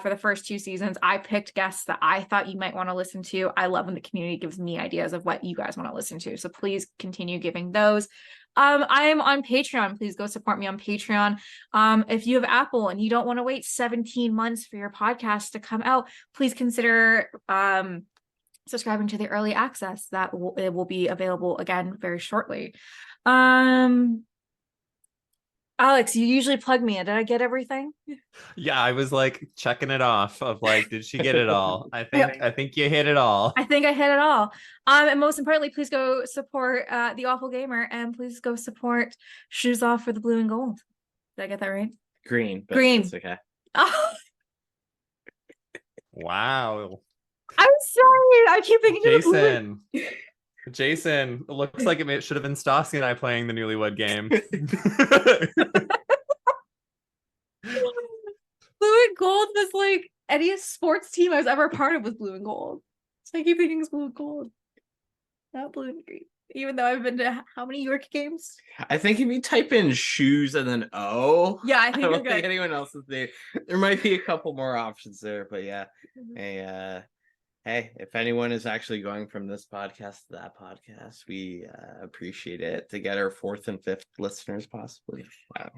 For the first 2 seasons, I picked guests that I thought you might want to listen to. I love when the community gives me ideas of what you guys want to listen to. So please continue giving those. I am on Patreon. Please go support me on Patreon. If you have Apple and you don't want to wait 17 months for your podcast to come out, please consider subscribing to the early access. It will be available again very shortly. Alex, you usually plug me in. Did I get everything? Yeah, I was like checking it off of like, did she get it all? I think you hit it all. I think I hit it all. And most importantly, please go support the Awful Gaymer, and please go support Shoes Off for the Blue and Gold. Did I get that right? Green. But Green. It's okay. Oh, Wow. I'm sorry. I keep thinking of the blue. Jason, it looks like it should have been Stassi and I playing the Newlywed Game. Blue and Gold was like any sports team I was ever a part of was blue and gold. So I keep thinking it's blue and gold, not blue and green. Even though I've been to how many York games? I think if you type in shoes and then O, Yeah, I I think don't you're think good. anyone else is there. There might be a couple more options there, but yeah. Hey, if anyone is actually going from this podcast to that podcast, we appreciate it to get our 4th and 5th listeners, possibly. I don't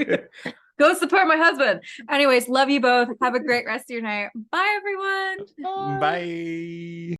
know. Go support my husband. Anyways, love you both. Have a great rest of your night. Bye, everyone. Bye.